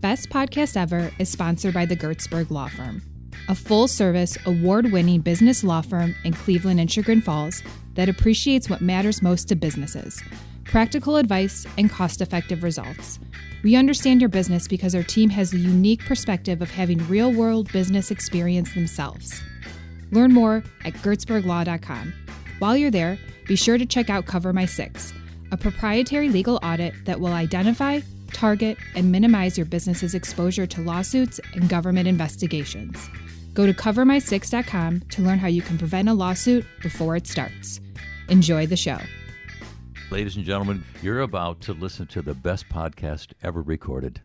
Best.Podcast.Ever is sponsored by the Gertzberg Law Firm, a full-service, award-winning business law firm in Cleveland and Chagrin Falls that appreciates what matters most to businesses: practical advice and cost-effective results. We understand your business because our team has the unique perspective of having real-world business experience themselves. Learn more at gertzberglaw.com. While you're there, be sure to check out Cover My Six, a proprietary legal audit that will identify, target, and minimize your business's exposure to lawsuits and government investigations. Go to covermysix.com to learn how you can prevent a lawsuit before it starts. Enjoy the show. Ladies and gentlemen, you're about to listen to the best podcast ever recorded.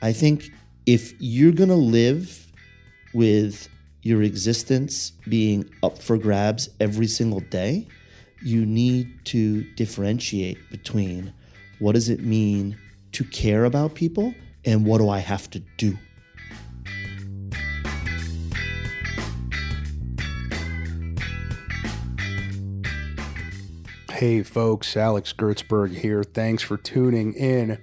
I think if you're going to live with your existence being up for grabs every single day, you need to differentiate between what does it mean to care about people and what do I have to do. Hey folks, Alex Gertzberg here. Thanks for tuning in.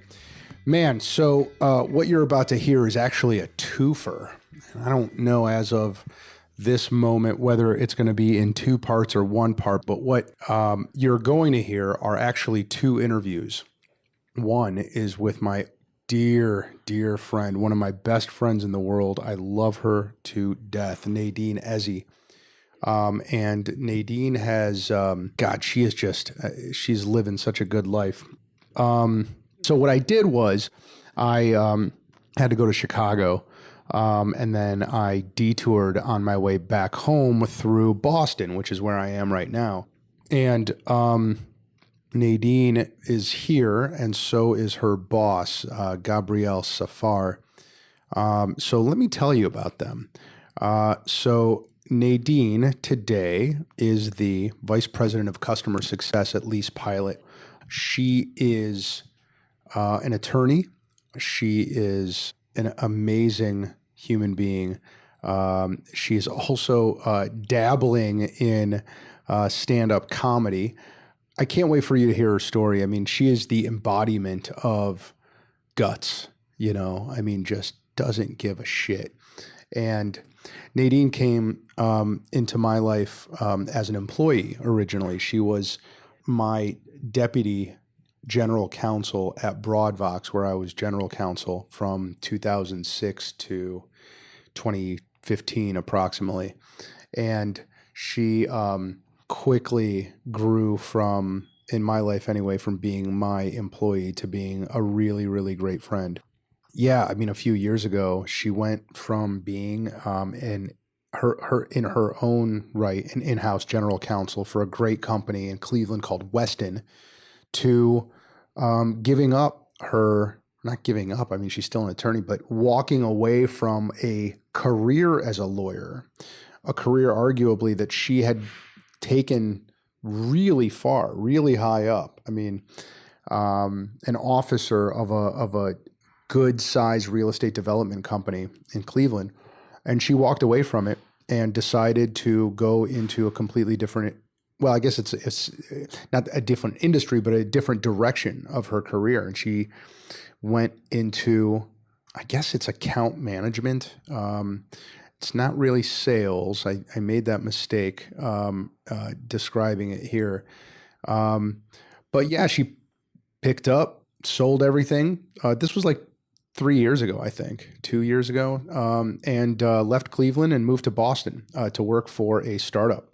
Man, so what you're about to hear is actually a twofer. I don't know as of this moment whether it's going to be in two parts or one part, but what you're going to hear are actually two interviews. One is with my dear, dear friend, one of my best friends in the world. I love her to death, Nadine Ezzie. And Nadine has, she is just, she's living such a good life. So what I did was I had to go to Chicago, and then I detoured on my way back home through Boston, which is where I am right now. And Nadine is here, and so is her boss, Gabriel Safar. So let me tell you about them. So Nadine today is the Vice President of Customer Success at LeasePilot. She is an attorney. She is an amazing human being. She is also dabbling in stand-up comedy. I can't wait for you to hear her story. I mean, she is the embodiment of guts, just doesn't give a shit. And Nadine came into my life as an employee originally. She was my deputy general counsel at Broadvox, where I was general counsel from 2006 to 2015 approximately. And she quickly grew from, in my life anyway, from being my employee to being a really, really great friend. Yeah, I mean, a few years ago, she went from being in her own right, an in-house general counsel for a great company in Cleveland called Weston, to giving up not giving up, I mean, she's still an attorney, but walking away from a career as a lawyer, a career arguably that she had taken really far, really high up. I mean, an officer of a good sized real estate development company in Cleveland. And she walked away from it and decided to go into a completely different, well, I guess it's not a different industry, but a different direction of her career. And she went into, I guess it's account management. It's not really sales. I made that mistake describing it here. But yeah, she picked up, sold everything. This was like 3 years ago, I think, 2 years ago, and left Cleveland and moved to Boston to work for a startup.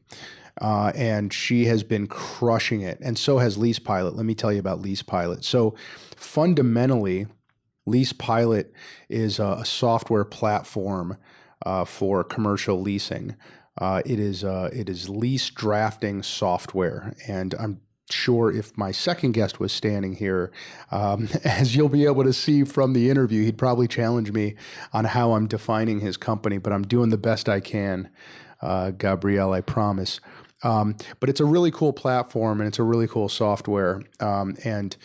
And she has been crushing it. And so has LeasePilot. Let me tell you about LeasePilot. So fundamentally, LeasePilot is a software platform for commercial leasing. It is lease drafting software. And I'm sure if my second guest was standing here, as you'll be able to see from the interview, he'd probably challenge me on how I'm defining his company, but I'm doing the best I can, Gabriel, I promise. But it's a really cool platform and it's a really cool software. And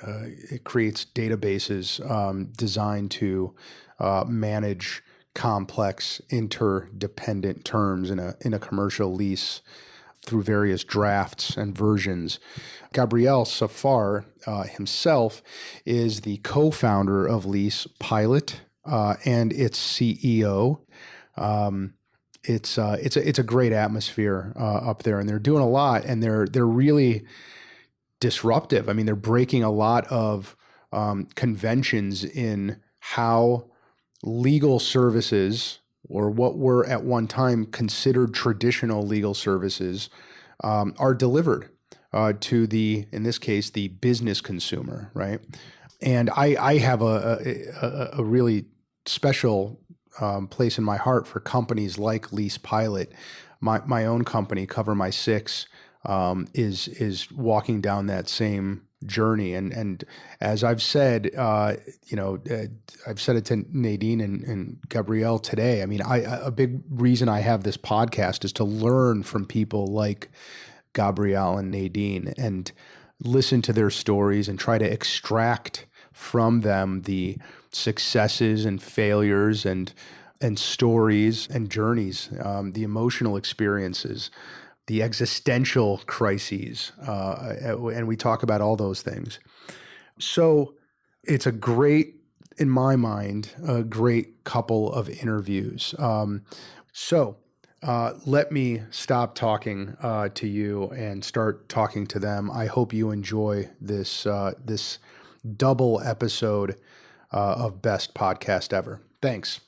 it creates databases designed to manage complex interdependent terms in a commercial lease. through various drafts and versions. Gabriel Safar himself is the co-founder of LeasePilot and its CEO. It's a great atmosphere up there, and they're doing a lot, and they're really disruptive. I mean, they're breaking a lot of conventions in how legal services, or what were at one time considered traditional legal services, are delivered to in this case, the business consumer, right? And I have a really special place in my heart for companies like LeasePilot. My own company, Cover My Six, is walking down that same journey. And as I've said, I've said it to Nadine and Gabriel today. I mean, a big reason I have this podcast is to learn from people like Gabriel and Nadine and listen to their stories and try to extract from them the successes and failures and stories and journeys, the emotional experiences, the existential crises, and we talk about all those things. So it's in my mind, a great couple of interviews. Let me stop talking to you and start talking to them. I hope you enjoy this double episode of Best Podcast Ever. Thanks.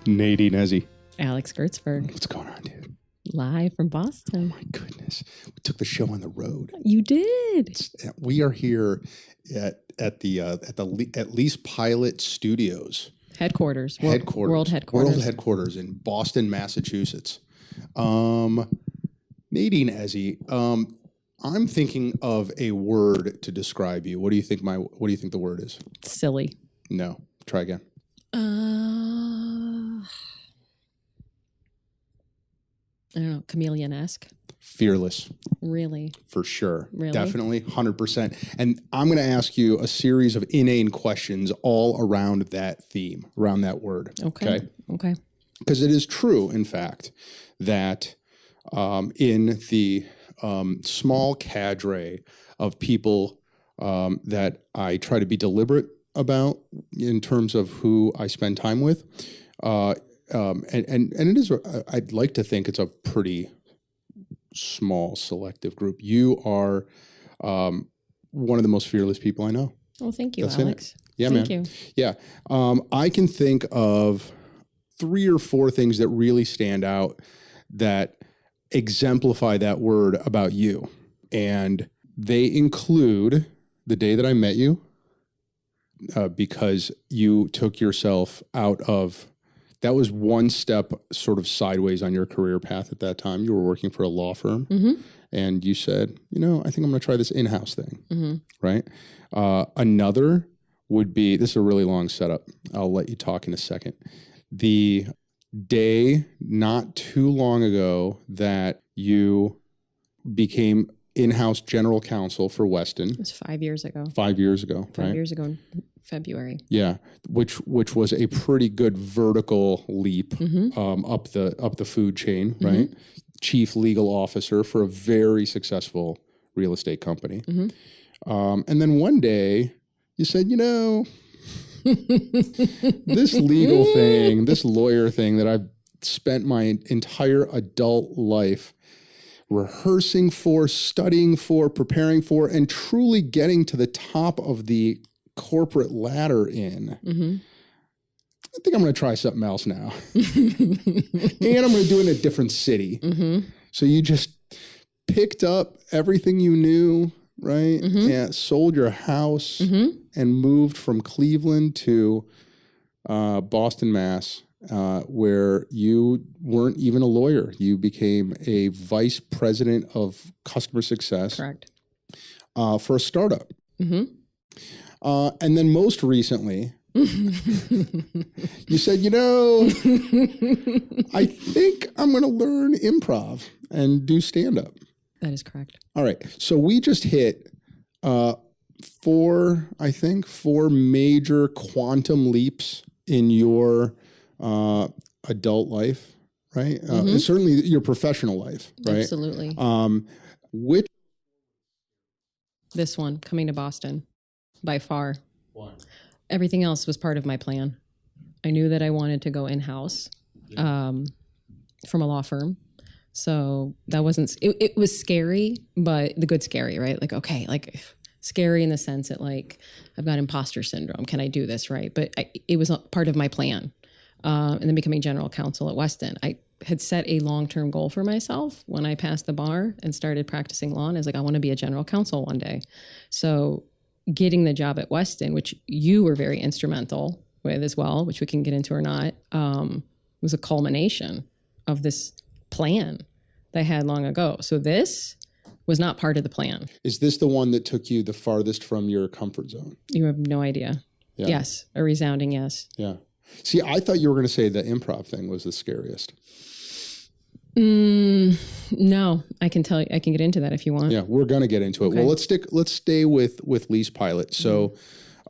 Nadine Ezzie. Alex Gertzberg. What's going on, dude? Live from Boston. Oh my goodness. We took the show on the road. You did. We are here at LeasePilot Studios. World headquarters in Boston, Massachusetts. Nadine Ezzie, I'm thinking of a word to describe you. What do you think the word is? Silly. No. Try again. I don't know, chameleon-esque. Fearless. Really? For sure. Really? Definitely, 100%. And I'm going to ask you a series of inane questions all around that theme, around that word. Okay. Because it is true, in fact, that in the small cadre of people that I try to be deliberate about in terms of who I spend time with, and it is, I'd like to think it's a pretty small, selective group. You are one of the most fearless people I know. Oh, thank you, That's Alex. Yeah, thank man. you. Yeah. I can think of 3 or 4 things that really stand out that exemplify that word about you. And they include the day that I met you, because you took yourself out of, that was one step sort of sideways on your career path at that time. You were working for a law firm, and you said, I think I'm going to try this in-house thing, right? Another would be, this is a really long setup. I'll let you talk in a second. The day not too long ago that you became in-house general counsel for Weston. It was 5 years ago. 5 years ago, right? 5 years ago in February. Yeah, which was a pretty good vertical leap up the food chain, right? Chief legal officer for a very successful real estate company. And then one day you said, this legal thing, this lawyer thing that I've spent my entire adult life rehearsing for, studying for, preparing for, and truly getting to the top of the corporate ladder in. I think I'm going to try something else now. And I'm going to do it in a different city. So you just picked up everything you knew, right? And sold your house and moved from Cleveland to Boston, Mass, where you weren't even a lawyer. You became a vice president of customer success. Correct. For a startup. And then most recently, you said, I think I'm going to learn improv and do stand-up. That is correct. All right. So we just hit four major quantum leaps in your adult life, right? And certainly your professional life, right? Absolutely. Which This one, coming to Boston, by far. Why? Everything else was part of my plan. I knew that I wanted to go in-house from a law firm. So that wasn't, it was scary, but the good scary, right? Like, okay, like scary in the sense that like, I've got imposter syndrome. Can I do this right? But it was part of my plan. And then becoming general counsel at Weston, I had set a long-term goal for myself when I passed the bar and started practicing law. And I was like, I want to be a general counsel one day. So getting the job at Weston, which you were very instrumental with as well, which we can get into or not, was a culmination of this plan that I had long ago. So this was not part of the plan. is this the one that took you the farthest from your comfort zone? You have no idea. Yeah. Yes, a resounding yes. Yeah. See, I thought you were going to say the improv thing was the scariest. No, I can tell you, I can get into that if you want. Yeah, we're going to get into it. Okay. Well, let's stay with LeasePilot. So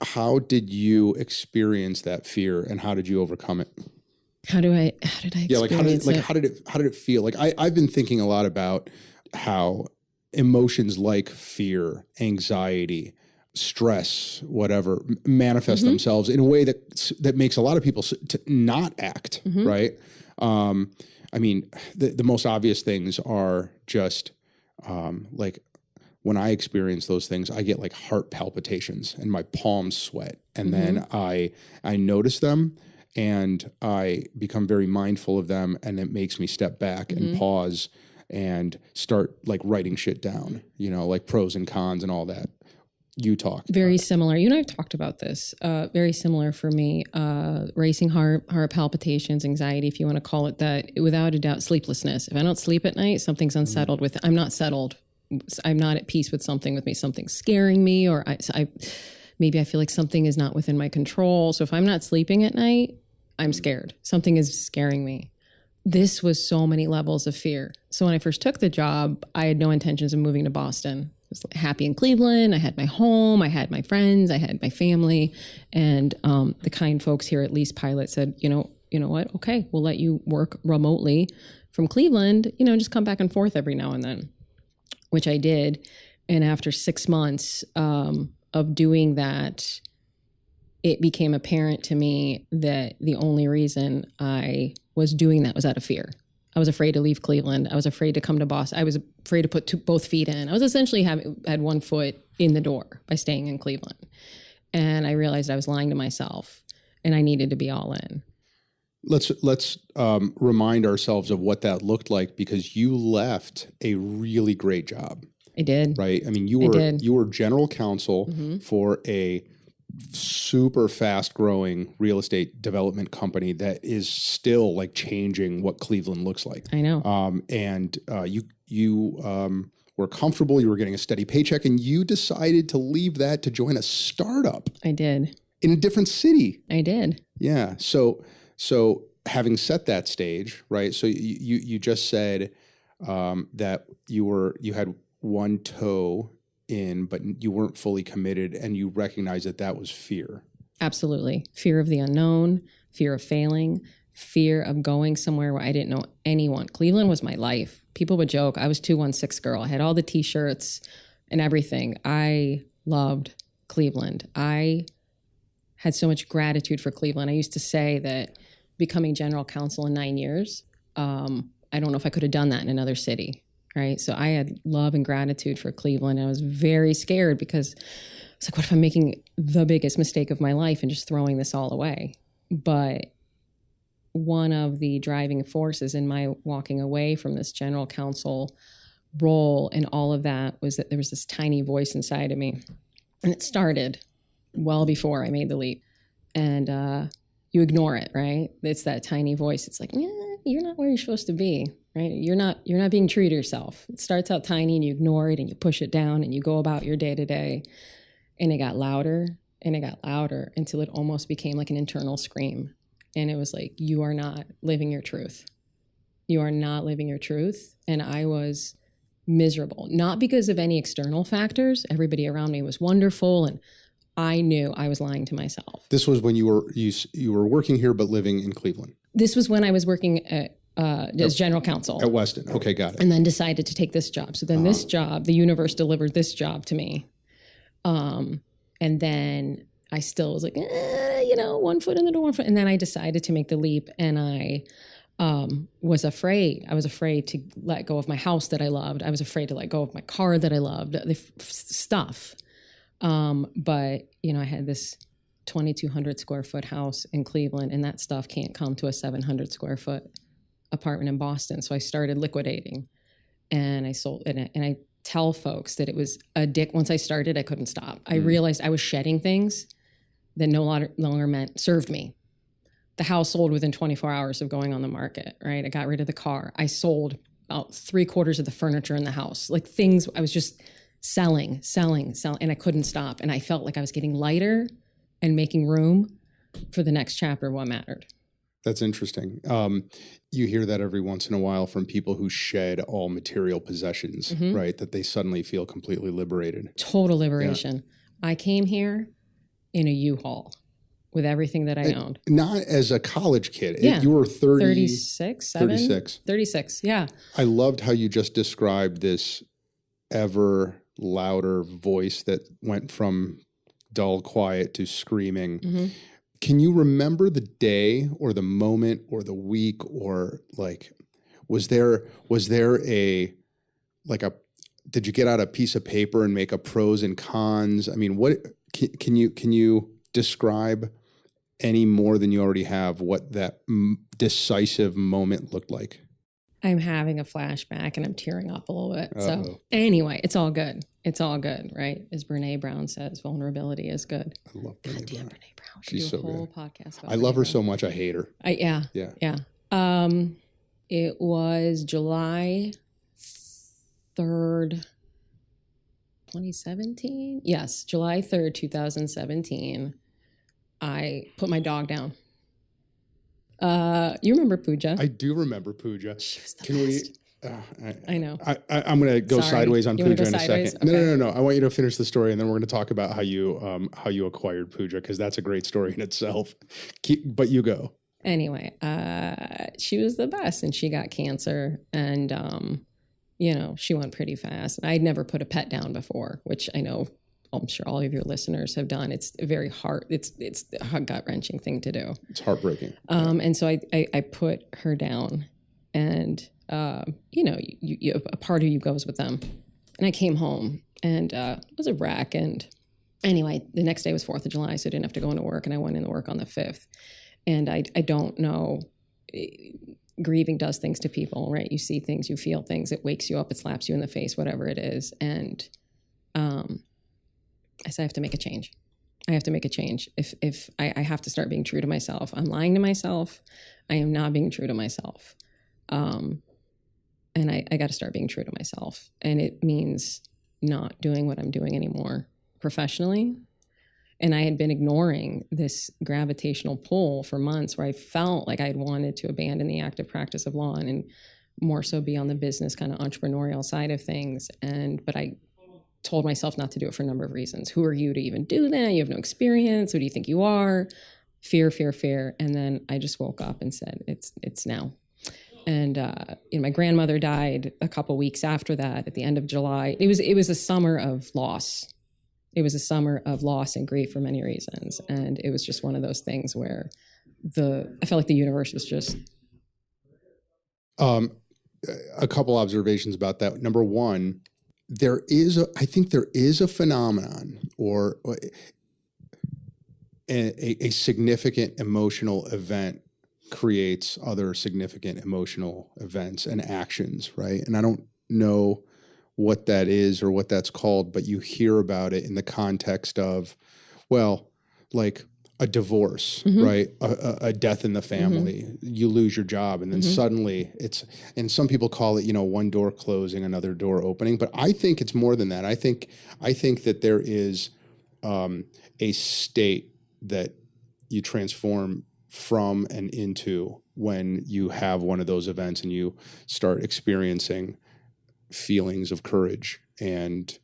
how did you experience that fear and how did you overcome it? How did I experience how did it feel? Like I've been thinking a lot about how emotions like fear, anxiety, stress, whatever, manifest themselves in a way that makes a lot of people to not act, right? I mean, the most obvious things are just like when I experience those things, I get like heart palpitations and my palms sweat. And then I notice them and I become very mindful of them. And it makes me step back and pause and start like writing shit down, you know, like pros and cons and all that. You talked. Very similar. You and I have talked about this. Very similar for me. Racing heart palpitations, anxiety, if you want to call it that. Without a doubt, sleeplessness. If I don't sleep at night, something's unsettled with it. I'm not settled. I'm not at peace with something with me. Something's scaring me, or maybe I feel like something is not within my control. So if I'm not sleeping at night, I'm scared. Something is scaring me. This was so many levels of fear. So when I first took the job, I had no intentions of moving to Boston. I was happy in Cleveland. I had my home. I had my friends. I had my family. And the kind folks here at LeasePilot said, you know what? Okay, we'll let you work remotely from Cleveland, just come back and forth every now and then, which I did. And after 6 months of doing that, it became apparent to me that the only reason I was doing that was out of fear. I was afraid to leave Cleveland. I was afraid to come to Boston. I was afraid to put both feet in. I was essentially had one foot in the door by staying in Cleveland. And I realized I was lying to myself and I needed to be all in. Let's remind ourselves of what that looked like, because you left a really great job. I did. Right? I mean, you were general counsel for a super fast growing real estate development company that is still like changing what Cleveland looks like. I know. And you were comfortable, you were getting a steady paycheck, and you decided to leave that to join a startup. I did. In a different city. I did. Yeah. So having set that stage, right? So you just said that you had one toe in, but you weren't fully committed, and you recognized that was fear. Absolutely. Fear of the unknown, fear of failing, fear of going somewhere where I didn't know anyone. Cleveland was my life. People would joke, I was 216 girl. I had all the t-shirts and everything. I loved Cleveland. I had so much gratitude for Cleveland. I used to say that becoming general counsel in 9 years, I don't know if I could have done that in another city. Right. So I had love and gratitude for Cleveland. I was very scared because it's like, what if I'm making the biggest mistake of my life and just throwing this all away? But one of the driving forces in my walking away from this general counsel role and all of that was that there was this tiny voice inside of me. And it started well before I made the leap. And you ignore it, right? It's that tiny voice. It's like, you're not where you're supposed to be. Right? You're not being true to yourself. It starts out tiny and you ignore it and you push it down and you go about your day to day. And it got louder and it got louder until it almost became like an internal scream. And it was like, you are not living your truth. You are not living your truth. And I was miserable, not because of any external factors. Everybody around me was wonderful, and I knew I was lying to myself. This was when you were working here but living in Cleveland. This was when I was working as general counsel at Weston. Okay, got it. And then decided to take this job. So then this job, the universe delivered this job to me. And then I still was like, one foot in the door, 1 foot. And then I decided to make the leap, and I was afraid. I was afraid to let go of my house that I loved. I was afraid to let go of my car that I loved, the stuff. But, I had this 2,200 square foot house in Cleveland, and that stuff can't come to a 700 square foot apartment in Boston. So I started liquidating, and I sold it. And I tell folks that it was once I started, I couldn't stop. I realized I was shedding things that no longer served me. The house sold within 24 hours of going on the market, right? I got rid of the car. I sold about 3/4 of the furniture in the house, like things I was just selling, and I couldn't stop. And I felt like I was getting lighter and making room for the next chapter of what mattered. That's interesting. You hear that every once in a while from people who shed all material possessions, right? That they suddenly feel completely liberated. Total liberation. Yeah. I came here in a U-Haul with everything that I owned. Not as a college kid. Yeah. You were 36, 36, yeah. I loved how you just described this ever louder voice that went from dull quiet to screaming. Mm-hmm. Can you remember the day or the moment or the week, or like, was there did you get out a piece of paper and make a pros and cons? I mean, what can you describe any more than you already have what that decisive moment looked like? I'm having a flashback and I'm tearing up a little bit. Uh-oh. So anyway, it's all good. It's all good, right? As Brene Brown says, vulnerability is good. I love Brene Brown. Brene Brown. She's so whole good. Podcast about I love Brene her Brown. So much. I hate her. Yeah. It was July 3rd, 2017. Yes, July 3rd, 2017. I put my dog down. You remember Pooja? I do remember Pooja. She was the best. I know. I'm going to go sideways on Pooja in a second. Okay. No. I want you to finish the story, and then we're going to talk about how you acquired Pooja, because that's a great story in itself. But you go. Anyway, she was the best, and she got cancer, and she went pretty fast. And I'd never put a pet down before, which I know I'm sure all of your listeners have done. It's very hard. It's a gut-wrenching thing to do. It's heartbreaking. And so I put her down, and you a part of you goes with them. And I came home, and it was a wreck. And anyway, the next day was 4th of July, so I didn't have to go into work, and I went into work on the 5th. And I don't know, grieving does things to people, right? You see things, you feel things, it wakes you up, it slaps you in the face, whatever it is. And I said, I have to make a change. I have to make a change. If I have to start being true to myself. I'm lying to myself. I am not being true to myself. And I got to start being true to myself. And it means not doing what I'm doing anymore professionally. And I had been ignoring this gravitational pull for months, where I felt like I'd wanted to abandon the active practice of law and more so be on the business kind of entrepreneurial side of things. But I told myself not to do it for a number of reasons. Who are you to even do that? You have no experience. Who do you think you are? Fear. And then I just woke up and said, it's now. And my grandmother died a couple weeks after that, at the end of July. It was a summer of loss. It was a summer of loss and grief for many reasons. And it was just one of those things where I felt like the universe was just. A couple observations about that. Number one, I think there is a phenomenon, or a significant emotional event creates other significant emotional events and actions, right? And I don't know what that is or what that's called, but you hear about it in the context of, well, like a divorce, right? A death in the family, you lose your job, and then suddenly and some people call it, one door closing, another door opening, but I think it's more than that. I think that there is a state that you transform from and into when you have one of those events and you start experiencing feelings of courage and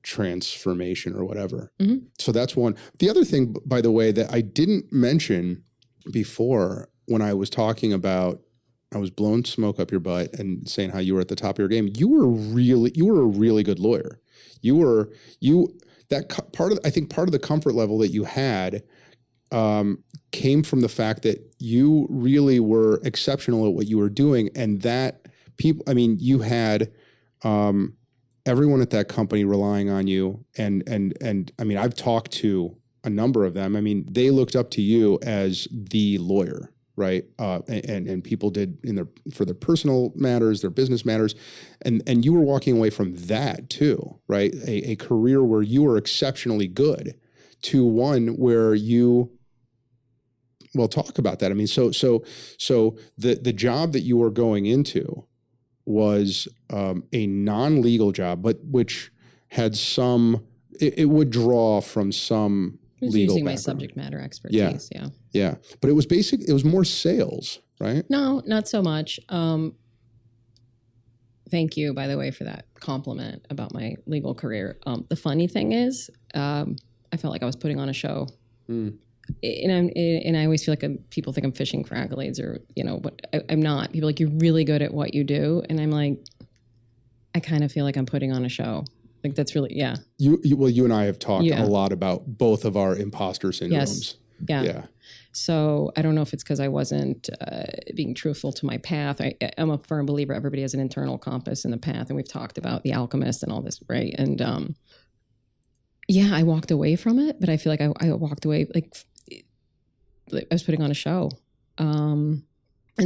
transformation or whatever. Mm-hmm. So that's one. The other thing, by the way, that I didn't mention before when I was talking about, I was blowing smoke up your butt and saying how you were at the top of your game. You were a really good lawyer. I think part of the comfort level that you had came from the fact that you really were exceptional at what you were doing, and that you had everyone at that company relying on you, and I mean, I've talked to a number of them. I mean, they looked up to you as the lawyer, right? And people did for their personal matters, their business matters, and you were walking away from that too, right? A career where you were exceptionally good to one where you. Well, talk about that. I mean, so the job that you were going into was a non-legal job, but which had it would draw from some legal using background. My subject matter expertise. Yeah. But it was more sales, right? No, not so much. Thank you, by the way, for that compliment about my legal career. The funny thing is, I felt like I was putting on a show. Mm. And I always feel like people think I'm fishing for accolades, or but I'm not. People are like, you're really good at what you do, and I'm like, I kind of feel like I'm putting on a show. Like that's really You and I have talked a lot about both of our imposter syndromes. Yes. Yeah. So I don't know if it's because I wasn't being truthful to my path. I'm a firm believer everybody has an internal compass and a path, and we've talked about The Alchemist and all this, right? And I walked away from it, but I feel like I walked away like I was putting on a show. And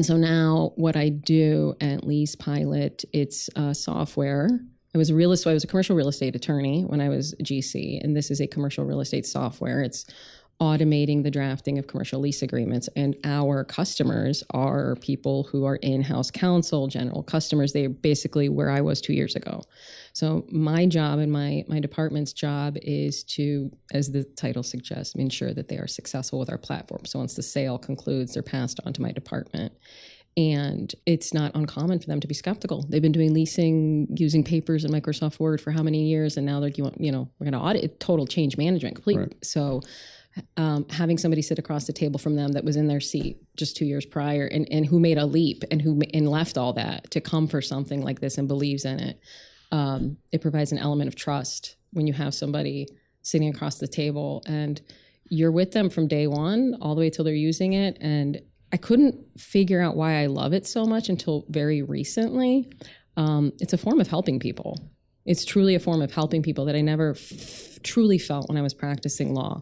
so now what I do at LeasePilot, it's software. I was a commercial real estate attorney when I was GC, and this is a commercial real estate software. It's automating the drafting of commercial lease agreements. And our customers are people who are in-house counsel, general customers. They're basically where I was 2 years ago. So my job and my department's job is to, as the title suggests, ensure that they are successful with our platform. So once the sale concludes, they're passed on to my department. And it's not uncommon for them to be skeptical. They've been doing leasing using papers and Microsoft Word for how many years? And now they're, we're going to audit total change management completely. Right. So having somebody sit across the table from them that was in their seat just 2 years prior and who made a leap and left all that to come for something like this and believes in it. It provides an element of trust when you have somebody sitting across the table and you're with them from day one all the way till they're using it. And I couldn't figure out why I love it so much until very recently. It's a form of helping people. It's truly a form of helping people that I never truly felt when I was practicing law.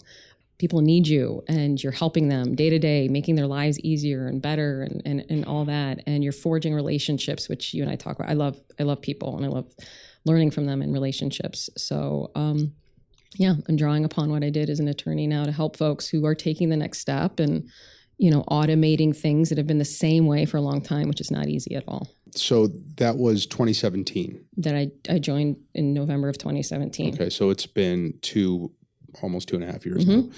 People need you and you're helping them day to day, making their lives easier and better and all that. And you're forging relationships, which you and I talk about. I love people and I love learning from them in relationships. So, I'm drawing upon what I did as an attorney now to help folks who are taking the next step and, automating things that have been the same way for a long time, which is not easy at all. So that was 2017. That I joined in November of 2017. Okay. So it's been almost 2.5 years now.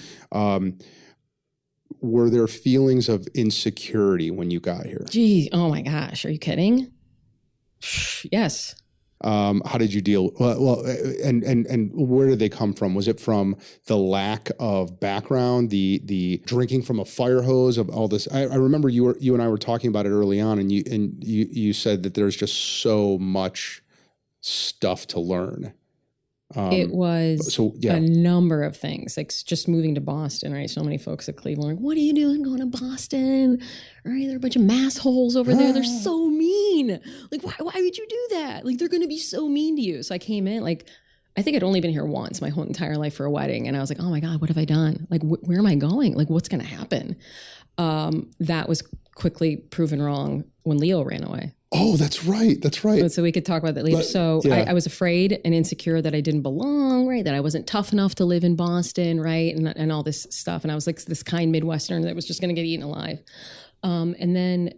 Were there feelings of insecurity when you got here? Gee, oh my gosh. Are you kidding? Yes. How did you deal? Well, and where did they come from? Was it from the lack of background, the drinking from a fire hose of all this? I remember you and I were talking about it early on, and you said that there's just so much stuff to learn. It was a number of things, like just moving to Boston, right? So many folks at Cleveland are like, what are you doing going to Boston? Right? There are a bunch of mass holes over there. They're so mean. Like, why would you do that? Like, they're going to be so mean to you. So I came in, like, I think I'd only been here once my whole entire life for a wedding. And I was like, oh my God, what have I done? Like, where am I going? Like, what's going to happen? That was quickly proven wrong when Leo ran away. Oh, that's right. That's right. So we could talk about that later. I was afraid and insecure that I didn't belong, right? That I wasn't tough enough to live in Boston, right? And all this stuff. And I was like this kind Midwestern that was just going to get eaten alive. And then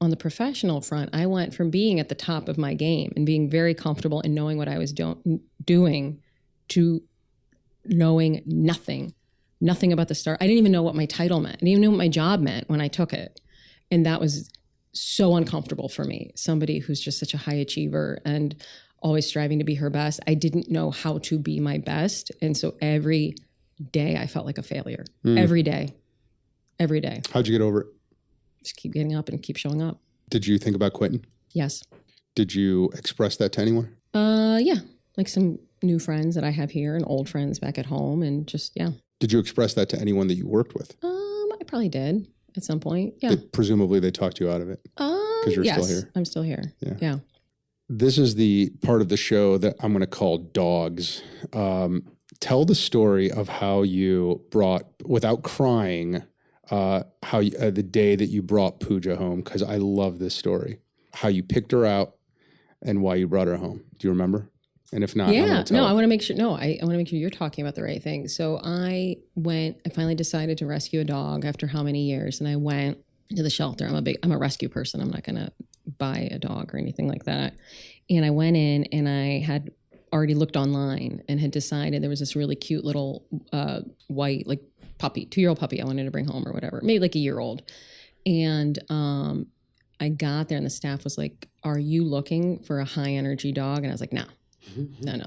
on the professional front, I went from being at the top of my game and being very comfortable and knowing what I was doing to knowing nothing about the start. I didn't even know what my title meant. I didn't even know what my job meant when I took it. And that was so uncomfortable for me. Somebody who's just such a high achiever and always striving to be her best. I didn't know how to be my best. And so every day I felt like a failure. Every day. How'd you get over it? Just keep getting up and keep showing up. Did you think about quitting? Yes. Did you express that to anyone? Yeah. Like some new friends that I have here and old friends back at home, and just, yeah. Did you express that to anyone that you worked with? I probably did at some point. Yeah. Presumably they talked you out of it because you're still here. I'm still here. Yeah. This is the part of the show that I'm going to call dogs. Tell the story of how you brought, without crying, the day that you brought Pooja home, because I love this story. How you picked her out and why you brought her home. Do you remember? And if not, I want to make sure. No, I want to make sure you're talking about the right thing. So I finally decided to rescue a dog after how many years, and I went to the shelter. I'm a rescue person. I'm not going to buy a dog or anything like that. And I went in, and I had already looked online and had decided there was this really cute little white, like, puppy, 2-year-old puppy I wanted to bring home or whatever, maybe like a year old. And I got there, and the staff was like, "Are you looking for a high energy dog?" And I was like, no,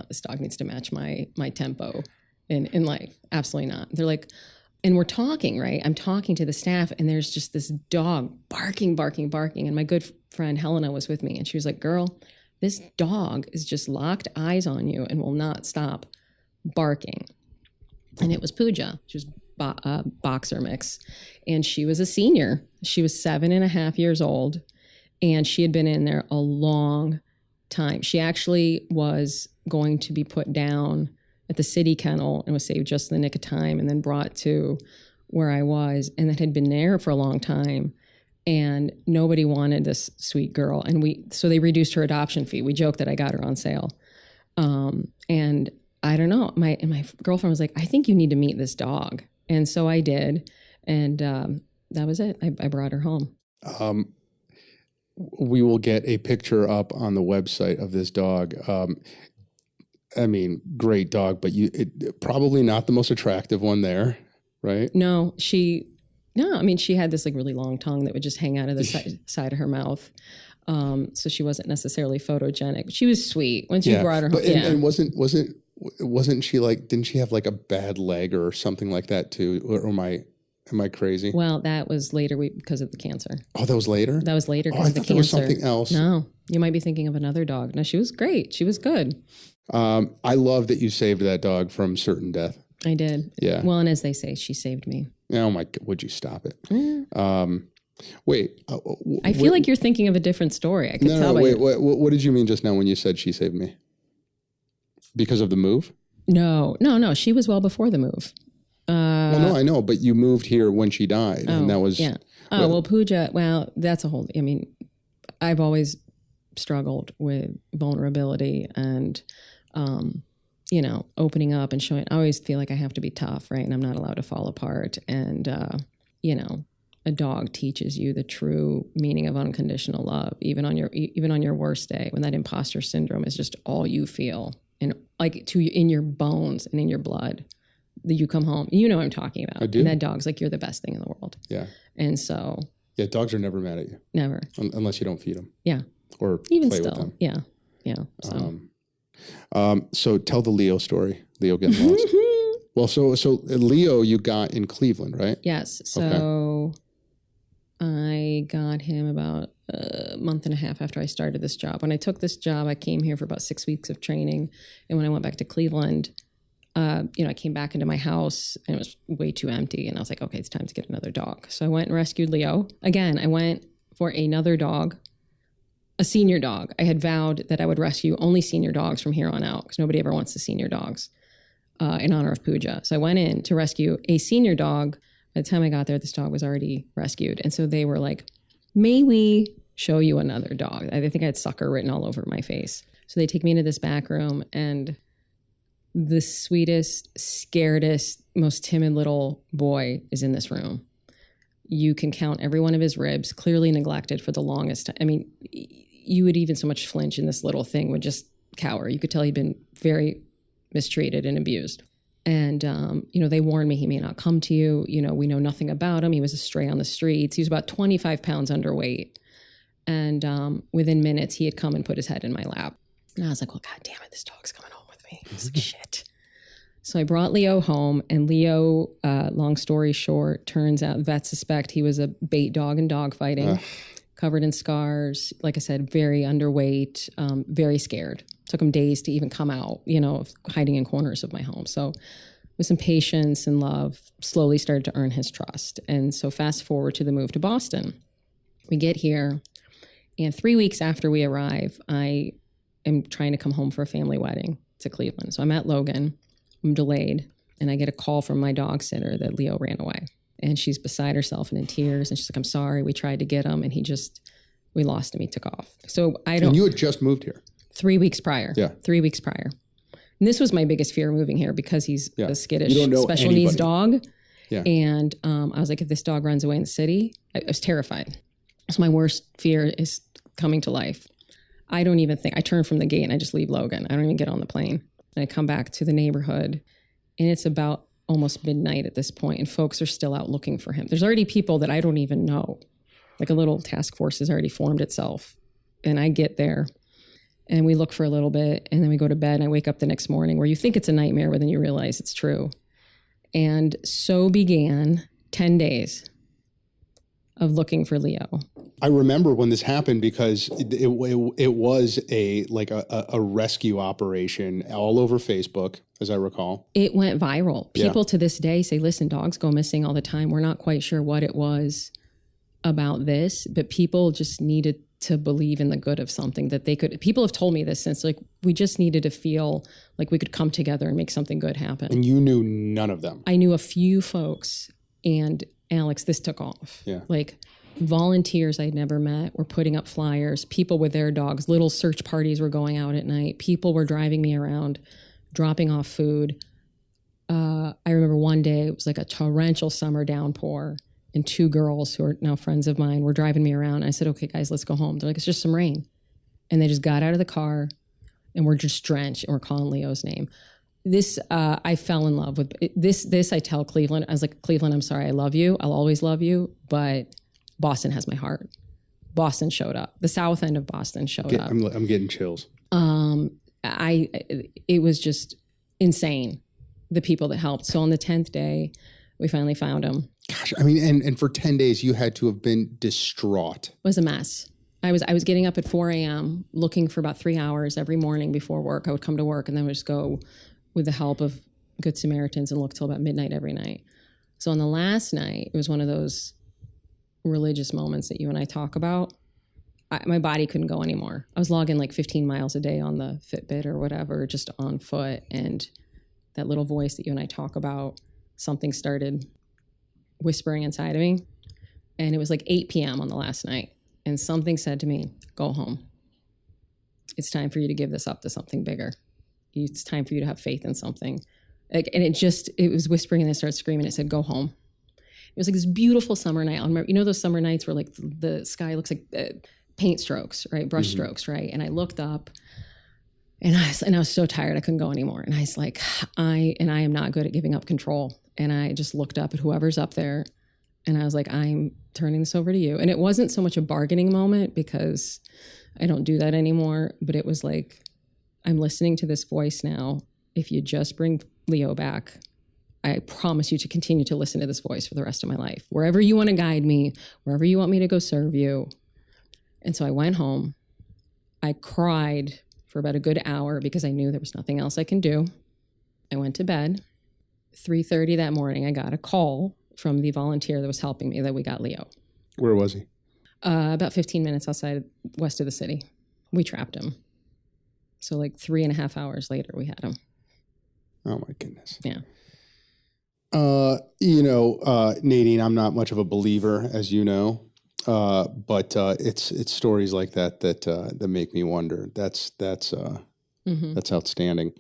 this dog needs to match my tempo in life. Absolutely not. They're like, and we're talking, right? I'm talking to the staff, and there's just this dog barking. And my good friend Helena was with me, and she was like, "Girl, this dog is just locked eyes on you and will not stop barking." And it was Pooja. She was a boxer mix. And she was a senior. She was 7.5 years old. And she had been in there a long time. She actually was going to be put down at the city kennel and was saved just in the nick of time, and then brought to where I was. And that had been there for a long time. And nobody wanted this sweet girl. And so they reduced her adoption fee. We joked that I got her on sale. And I don't know, my girlfriend was like, "I think you need to meet this dog." And so I did. And that was it. I brought her home. We will get a picture up on the website of this dog. I mean, great dog, but probably not the most attractive one there, right? No, she had this like really long tongue that would just hang out of the side of her mouth. So she wasn't necessarily photogenic. She was sweet once you brought her home. And wasn't she like, didn't she have like a bad leg or something like that too? Or am I crazy? Well, that was later because of the cancer. Oh, that was later? That was later because of the cancer. There was something else. No, you might be thinking of another dog. No, she was great. She was good. I love that you saved that dog from certain death. I did. Yeah. Well, and as they say, she saved me. Oh my, would you stop it? Wait. I feel like you're thinking of a different story. I could tell by what did you mean just now when you said she saved me? Because of the move? No. She was well before the move. Well, no, I know, but you moved here when she died, and that was... Yeah. Oh, well, Pooja, that's a whole... I mean, I've always struggled with vulnerability and, opening up and showing... I always feel like I have to be tough, right? And I'm not allowed to fall apart. And, a dog teaches you the true meaning of unconditional love, even on your worst day, when that imposter syndrome is just all you feel, and like in your bones and in your blood. That you come home, you know what I'm talking about. I do. And that dog's like, you're the best thing in the world. Yeah. And so. Yeah, dogs are never mad at you. Never. Unless you don't feed them. Yeah. Or even play still. with them. Yeah. Yeah. So tell the Leo story. Leo getting lost. Well, so Leo you got in Cleveland, right? Yes. So I got him about a month and a half after I started this job. When I took this job, I came here for about 6 weeks of training. And when I went back to Cleveland, I came back into my house and it was way too empty. And I was like, okay, it's time to get another dog. So I went and rescued Leo. Again, I went for another dog, a senior dog. I had vowed that I would rescue only senior dogs from here on out because nobody ever wants the senior dogs in honor of Pooja. So I went in to rescue a senior dog. By the time I got there, this dog was already rescued. And so they were like, may we show you another dog? I think I had sucker written all over my face. So they take me into this back room, and the sweetest, scaredest, most timid little boy is in this room. You can count every one of his ribs, clearly neglected for the longest time. I mean, you would even so much flinch, and this little thing would just cower. You could tell he'd been very mistreated and abused. And, they warned me he may not come to you. We know nothing about him. He was a stray on the streets. He was about 25 pounds underweight. And within minutes, he had come and put his head in my lap. And I was like, well, God damn it, this dog's coming home with me. He's like, shit. So I brought Leo home, and Leo, long story short, turns out vets suspect he was a bait dog in dog fighting, covered in scars. Like I said, very underweight, very scared. Took him days to even come out, hiding in corners of my home. So with some patience and love, slowly started to earn his trust. And so fast forward to the move to Boston. We get here, and 3 weeks after we arrive, I am trying to come home for a family wedding to Cleveland. So I'm at Logan. I'm delayed, and I get a call from my dog sitter that Leo ran away. And she's beside herself and in tears. And she's like, I'm sorry. We tried to get him, and we lost him. He took off. So And you had just moved here. 3 weeks prior. Yeah. 3 weeks prior. And this was my biggest fear moving here because he's a skittish, special needs dog. Yeah. And I was like, if this dog runs away in the city, I was terrified. So my worst fear is coming to life. I don't even think, I turn from the gate and I just leave Logan. I don't even get on the plane. And I come back to the neighborhood, and it's about almost midnight at this point, and folks are still out looking for him. There's already people that I don't even know. Like a little task force has already formed itself. And I get there, and we look for a little bit, and then we go to bed, and I wake up the next morning where you think it's a nightmare, but then you realize it's true. And so began 10 days of looking for Leo. I remember when this happened because it was a rescue operation all over Facebook, as I recall. It went viral. People to this day say, listen, dogs go missing all the time. We're not quite sure what it was about this, but people just needed to believe in the good of something that they could. People have told me this since, like, we just needed to feel like we could come together and make something good happen. And you knew none of them. I knew a few folks, and Alex, this took off. Yeah. Like volunteers I'd never met were putting up flyers, people with their dogs, little search parties were going out at night. People were driving me around, dropping off food. I remember one day it was like a torrential summer downpour, and two girls who are now friends of mine were driving me around. I said, okay, guys, let's go home. They're like, it's just some rain. And they just got out of the car, and we're just drenched, and we're calling Leo's name. This, I fell in love with. This I tell Cleveland. I was like, Cleveland, I'm sorry, I love you. I'll always love you, but Boston has my heart. Boston showed up. The south end of Boston showed up. I'm getting chills. It was just insane, the people that helped. So on the 10th day, we finally found him. Gosh, I mean, and for 10 days, you had to have been distraught. It was a mess. I was getting up at 4 a.m., looking for about 3 hours every morning before work. I would come to work, and then would just go with the help of Good Samaritans and look till about midnight every night. So on the last night, it was one of those religious moments that you and I talk about. My body couldn't go anymore. I was logging like 15 miles a day on the Fitbit or whatever, just on foot. And that little voice that you and I talk about, something started whispering inside of me. And it was like 8 p.m. on the last night. And something said to me, go home. It's time for you to give this up to something bigger. It's time for you to have faith in something. And it was whispering, and I started screaming. It said, go home. It was like this beautiful summer night. I remember, those summer nights where like the sky looks like paint strokes, right? Brush strokes, right? And I looked up, and I was so tired I couldn't go anymore. And I was like, I am not good at giving up control. And I just looked up at whoever's up there, and I was like, I'm turning this over to you. And it wasn't so much a bargaining moment because I don't do that anymore, but it was like, I'm listening to this voice now. If you just bring Leo back, I promise you to continue to listen to this voice for the rest of my life. Wherever you want to guide me, wherever you want me to go serve you. And so I went home. I cried for about a good hour because I knew there was nothing else I can do. I went to bed. 3:30 that morning, I got a call from the volunteer that was helping me that we got Leo. Where was he? About 15 minutes west of the city. We trapped him. So like 3.5 hours later, we had him. Oh my goodness. Yeah. Nadine, I'm not much of a believer, as you know, but it's stories like that make me wonder. That's outstanding.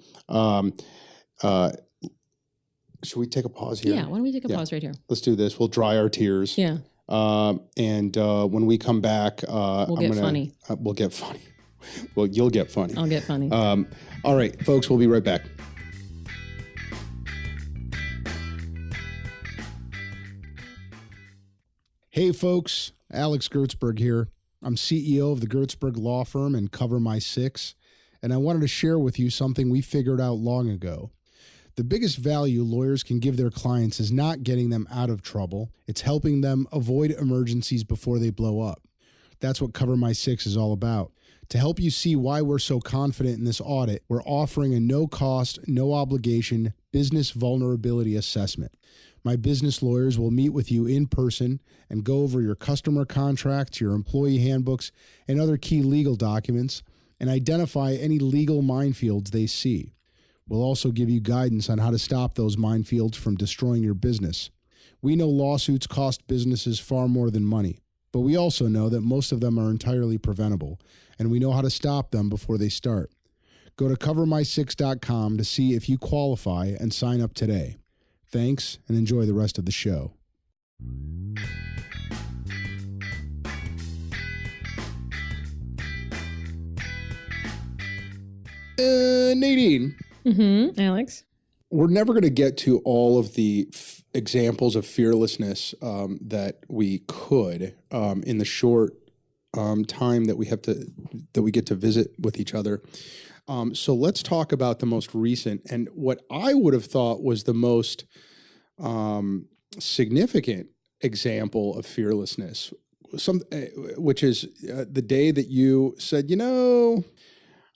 Should we take a pause here? Yeah. Why don't we take a pause right here? Let's do this. We'll dry our tears. Yeah. And when we come back, we'll get funny. We'll get funny. Well, you'll get funny. I'll get funny. All right, folks, we'll be right back. Hey folks, Alex Gertzberg here. I'm CEO of the Gertzberg Law Firm and Cover My Six, and I wanted to share with you something we figured out long ago. The biggest value lawyers can give their clients is not getting them out of trouble. It's helping them avoid emergencies before they blow up. That's what Cover My Six is all about. To help you see why we're so confident in this audit, we're offering a no-cost, no-obligation business vulnerability assessment. My business lawyers will meet with you in person and go over your customer contracts, your employee handbooks, and other key legal documents, and identify any legal minefields they see. We'll also give you guidance on how to stop those minefields from destroying your business. We know lawsuits cost businesses far more than money, but we also know that most of them are entirely preventable, and we know how to stop them before they start. Go to covermysix.com to see if you qualify and sign up today. Thanks, and enjoy the rest of the show. Nadine. Alex? We're never going to get to all of the examples of fearlessness that we could in the short time that we get to visit with each other. So let's talk about the most recent and what I would have thought was the most significant example of fearlessness, which is the day that you said,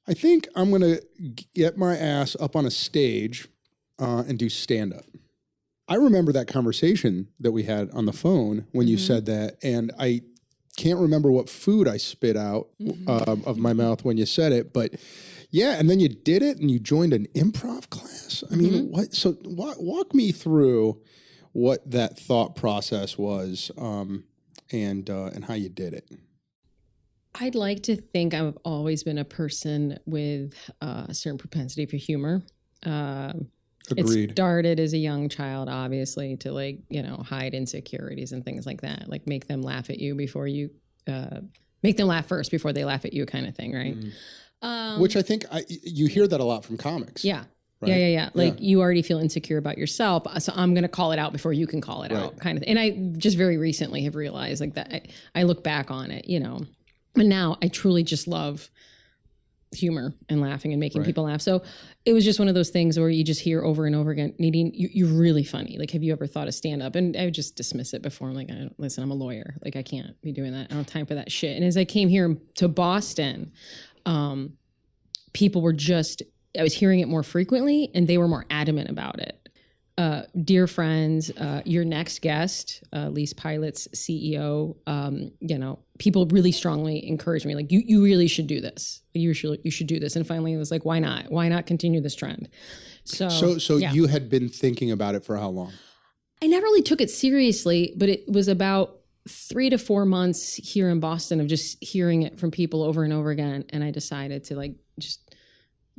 I think I'm going to get my ass up on a stage and do stand-up. I remember that conversation that we had on the phone when you said that, and I can't remember what food I spit out of my mouth when you said it, but yeah, and then you did it and you joined an improv class. I mean, what? So walk me through what that thought process was and how you did it. I'd like to think I've always been a person with a certain propensity for humor. Agreed. It started as a young child, obviously, to hide insecurities and things like that. Like make them laugh at you before you, make them laugh first before they laugh at you kind of thing, right? Which I think you hear that a lot from comics. Yeah. Right? Yeah. Like you already feel insecure about yourself. So I'm going to call it out before you can call it out kind of thing. And I just very recently have realized like that. I look back on it, but now I truly just love humor and laughing and making people laugh. So it was just one of those things where you just hear over and over again, Nadine, you're really funny. Like, have you ever thought of stand up? And I would just dismiss it before. I'm like, listen, I'm a lawyer. Like, I can't be doing that. I don't have time for that shit. And as I came here to Boston, people were I was hearing it more frequently and they were more adamant about it. Dear friends, your next guest, LeasePilot's CEO, people really strongly encouraged me, like, you really should do this. You should do this. And finally it was like, why not? Why not continue this trend? So yeah. You had been thinking about it for how long? I never really took it seriously, but it was about 3 to 4 months here in Boston of just hearing it from people over and over again. And I decided to just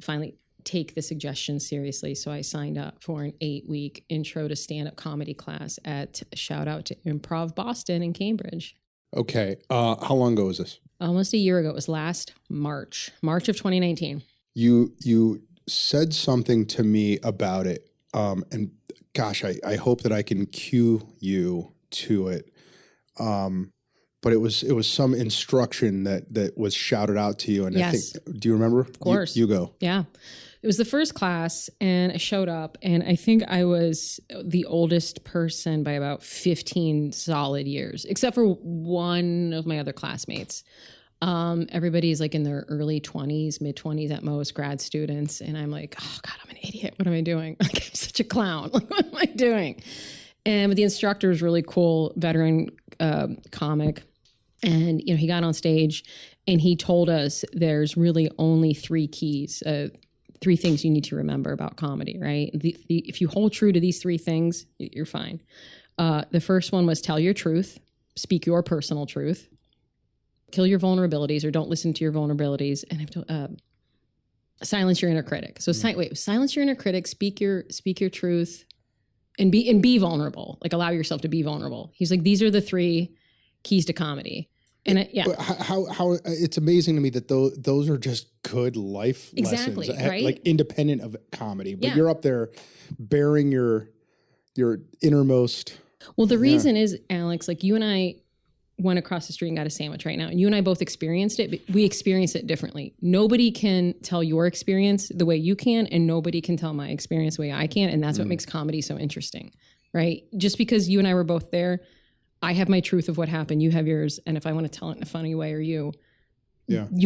finally take the suggestion seriously. So I signed up for an 8-week intro to stand-up comedy class at, shout out to Improv Boston in Cambridge. Okay. How long ago was this? Almost a year ago. It was last March of 2019. You said something to me about it. And gosh, I hope that I can cue you to it. But it was some instruction that was shouted out to you. And yes. I think, do you remember? Of course. You go. Yeah. It was the first class and I showed up and I think I was the oldest person by about 15 solid years, except for one of my other classmates. Everybody's like in their early 20s, mid 20s at most, grad students. And I'm like, oh God, I'm an idiot. What am I doing? Like, I'm such a clown. Like, what am I doing? But the instructor was really cool, veteran comic. And, he got on stage and he told us there's really only 3 keys, 3 things you need to remember about comedy, right? If you hold true to these 3 things, you're fine. The first one was tell your truth, speak your personal truth, kill your vulnerabilities or don't listen to your vulnerabilities, and silence your inner critic. So silence your inner critic, speak your truth, and be vulnerable. Like allow yourself to be vulnerable. He's like, these are the 3 keys to comedy. And how it's amazing to me that those are just good life exactly, lessons, right? Like independent of comedy, but yeah. You're up there bearing your innermost. Well, the reason is, Alex, like you and I went across the street and got a sandwich right now, and you and I both experienced it, but we experienced it differently. Nobody can tell your experience the way you can, and nobody can tell my experience the way I can. And that's what makes comedy so interesting, right? Just because you and I were both there, I have my truth of what happened, you have yours. And if I want to tell it in a funny way, or you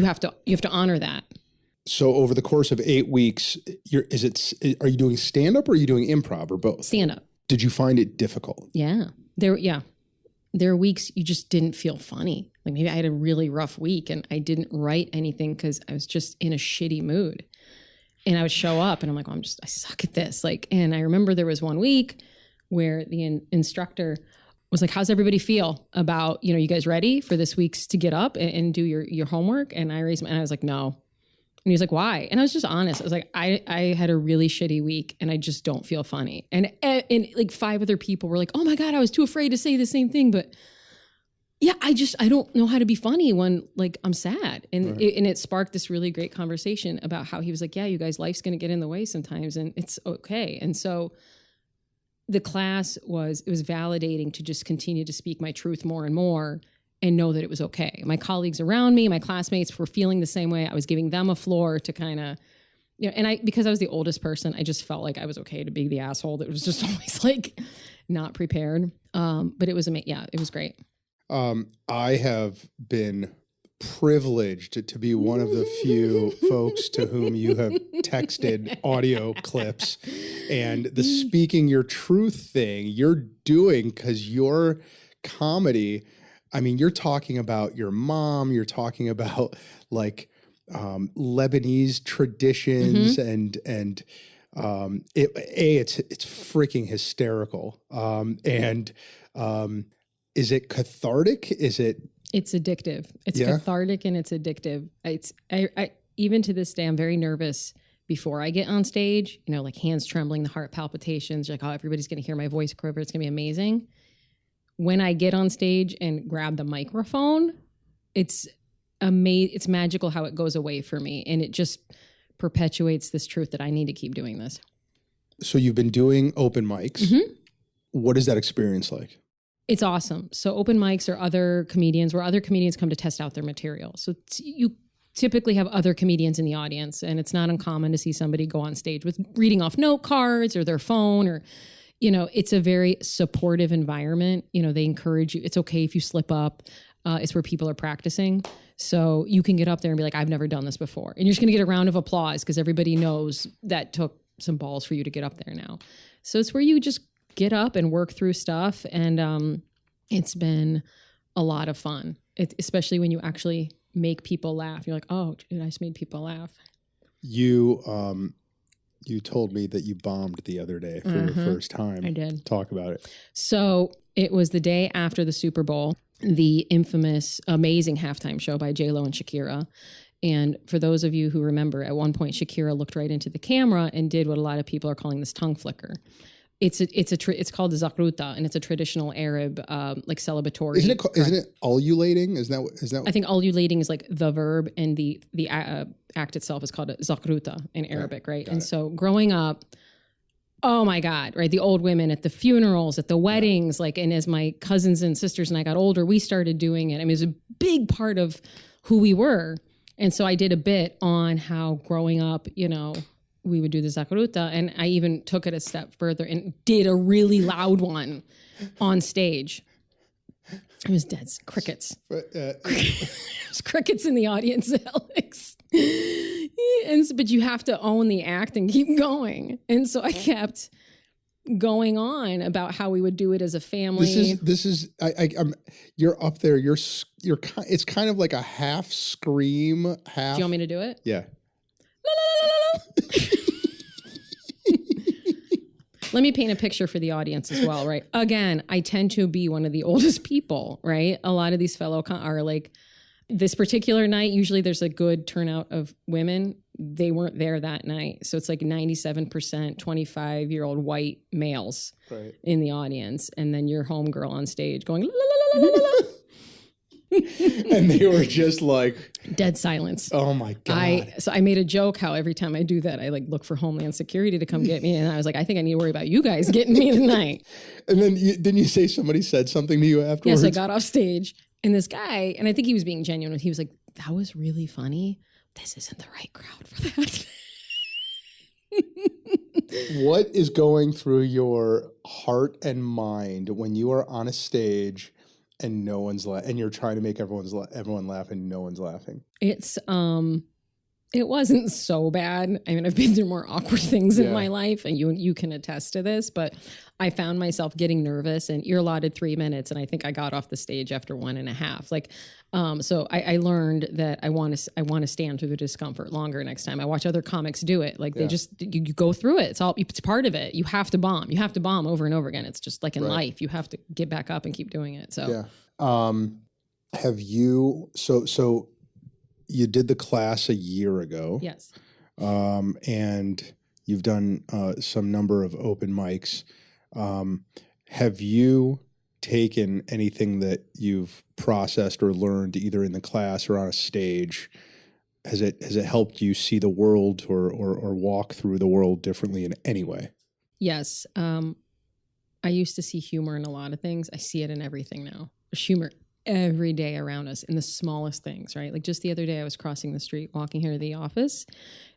have to honor that. So over the course of 8 weeks, are you doing stand-up or are you doing improv or both? Stand-up. Did you find it difficult? Yeah. There are weeks you just didn't feel funny. Like maybe I had a really rough week and I didn't write anything because I was just in a shitty mood. And I would show up and I'm like, I suck at this. And I remember there was one week where the instructor was like, how's everybody feel about, you guys ready for this week's to get up and do your homework? And I raised my, and I was like, no. And he was like, why? And I was just honest. I was like, I had a really shitty week and I just don't feel funny. And like 5 other people were like, oh my God, I was too afraid to say the same thing. But yeah, I don't know how to be funny when like I'm sad. And, right. it sparked this really great conversation about how he was like, yeah, you guys, life's going to get in the way sometimes and it's okay. And so the class was validating to just continue to speak my truth more and more and know that it was okay. My colleagues around me, my classmates were feeling the same way. I was giving them a floor to kind of, and because I was the oldest person, I just felt like I was okay to be the asshole that was just always like not prepared. But it was amazing. Yeah, it was great. I have been privileged to be one of the few folks to whom you have texted audio clips, and the speaking your truth thing you're doing because your comedy, I mean, you're talking about your mom, you're talking about like Lebanese traditions and it's freaking hysterical. Is it cathartic? It's addictive. It's cathartic and it's addictive. I even to this day, I'm very nervous before I get on stage, like hands trembling, the heart palpitations, like, oh, everybody's going to hear my voice quiver. It's going to be amazing. When I get on stage and grab the microphone, it's amazing. It's magical how it goes away for me. And it just perpetuates this truth that I need to keep doing this. So you've been doing open mics. Mm-hmm. What is that experience like? It's awesome. So open mics are other comedians where other comedians come to test out their material. So you typically have other comedians in the audience, and it's not uncommon to see somebody go on stage with reading off note cards or their phone, or, it's a very supportive environment. They encourage you. It's okay if you slip up. It's where people are practicing. So you can get up there and be like, I've never done this before. And you're just going to get a round of applause because everybody knows that took some balls for you to get up there now. So it's where you just get up and work through stuff. And it's been a lot of fun, especially when you actually make people laugh. You're like, oh, dude, I just made people laugh. You told me that you bombed the other day for your first time. I did. Talk about it. So it was the day after the Super Bowl, the infamous, amazing halftime show by J-Lo and Shakira. And for those of you who remember, at one point, Shakira looked right into the camera and did what a lot of people are calling this tongue flicker. It's called the zakruta, and it's a traditional Arab like celebratory. Isn't it ululating? Is that? I think ululating is like the verb, and the act itself is called a zakruta in Arabic, right? And so growing up, oh my God, right? The old women at the funerals, at the weddings, and as my cousins and sisters and I got older, we started doing it. I mean, it was a big part of who we were, and so I did a bit on how growing up, we would do the zakruta, and I even took it a step further and did a really loud one on stage. It was dead crickets. There's crickets in the audience, Alex. But you have to own the act and keep going. And so I kept going on about how we would do it as a family. You're up there. It's kind of like a half scream, half. Do you want me to do it? Yeah. Let me paint a picture for the audience as well, right? Again, I tend to be one of the oldest people, right? A lot of these fellow are like, this particular night, usually there's a good turnout of women. They weren't there that night. So it's like 97% 25-year-old white males in the audience. And then your homegirl on stage going, la, la, la, la, la, la. And they were just like dead silence. Oh my God. So I made a joke how every time I do that, I look for Homeland Security to come get me. And I was like, I think I need to worry about you guys getting me tonight. And then didn't you say somebody said something to you afterwards? Yes, I got off stage And this guy, and I think he was being genuine, he was like, that was really funny. This isn't the right crowd for that. What is going through your heart and mind when you are on a stage and no one's and you're trying to make everyone laugh and no one's laughing? It's it wasn't so bad. I mean, I've been through more awkward things in my life, and you can attest to this, but I found myself getting nervous, and you're allotted 3 minutes, and I think I got off the stage after 1.5. Like, so I learned that I want to stand through the discomfort longer next time. I watch other comics do it. Like, they just, you go through it. It's part of it. You have to bomb. You have to bomb over and over again. It's just like in life, you have to get back up and keep doing it. So, have you, so you did the class a year ago. Yes. And you've done some number of open mics. Have you taken anything that you've processed or learned either in the class or on a stage? Has it helped you see the world or walk through the world differently in any way? Yes. I used to see humor in a lot of things. I see it in everything now. There's humor every day around us in the smallest things, right? Like just the other day I was crossing the street, walking here to the office,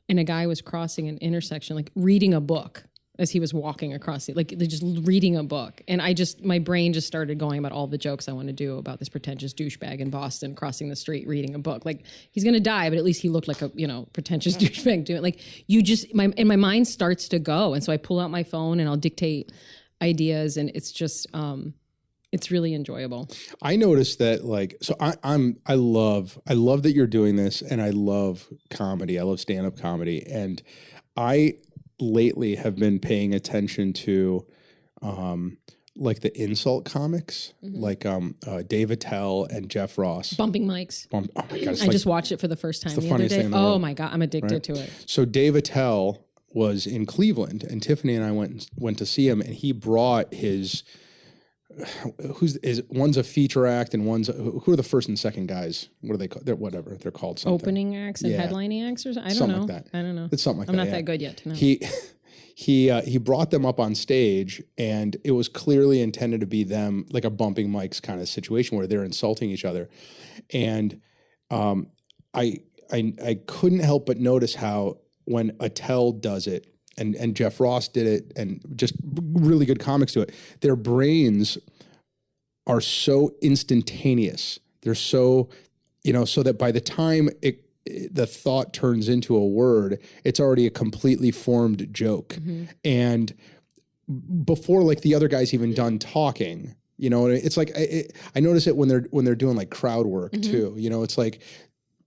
and a guy was crossing an intersection, like reading a book as he was walking across it, like they're just reading a book. And my brain just started going about all the jokes I want to do about this pretentious douchebag in Boston crossing the street, reading a book. Like, he's going to die, but at least he looked like a, pretentious douchebag doing it. Like, my mind starts to go. And so I pull out my phone and I'll dictate ideas, and it's just, it's really enjoyable. I noticed that, like, so I love that you're doing this, and I love comedy. I love stand-up comedy. And I lately have been paying attention to, like the insult comics, like Dave Attell and Jeff Ross. Bumping mics. Oh my God. I just watched it for the first time the other day. Oh my God, I'm addicted to it. So Dave Attell was in Cleveland, and Tiffany and I went to see him, and he brought his one's a feature act and one's who are the first and second guys? What are they called? Whatever they're called. Something. Opening acts and headlining acts, or I don't something know. Like that. I don't know. It's something like I'm that. I'm not that good yet to know. He brought them up on stage, and it was clearly intended to be them, like a bumping mics kind of situation where they're insulting each other. And I couldn't help but notice how when Attell does it and Jeff Ross did it, and just really good comics do it, their brains are so instantaneous. They're so, so that by the time the thought turns into a word, it's already a completely formed joke. And before, like, the other guy's even done talking, it's like, I notice it when they're doing like crowd work too. It's like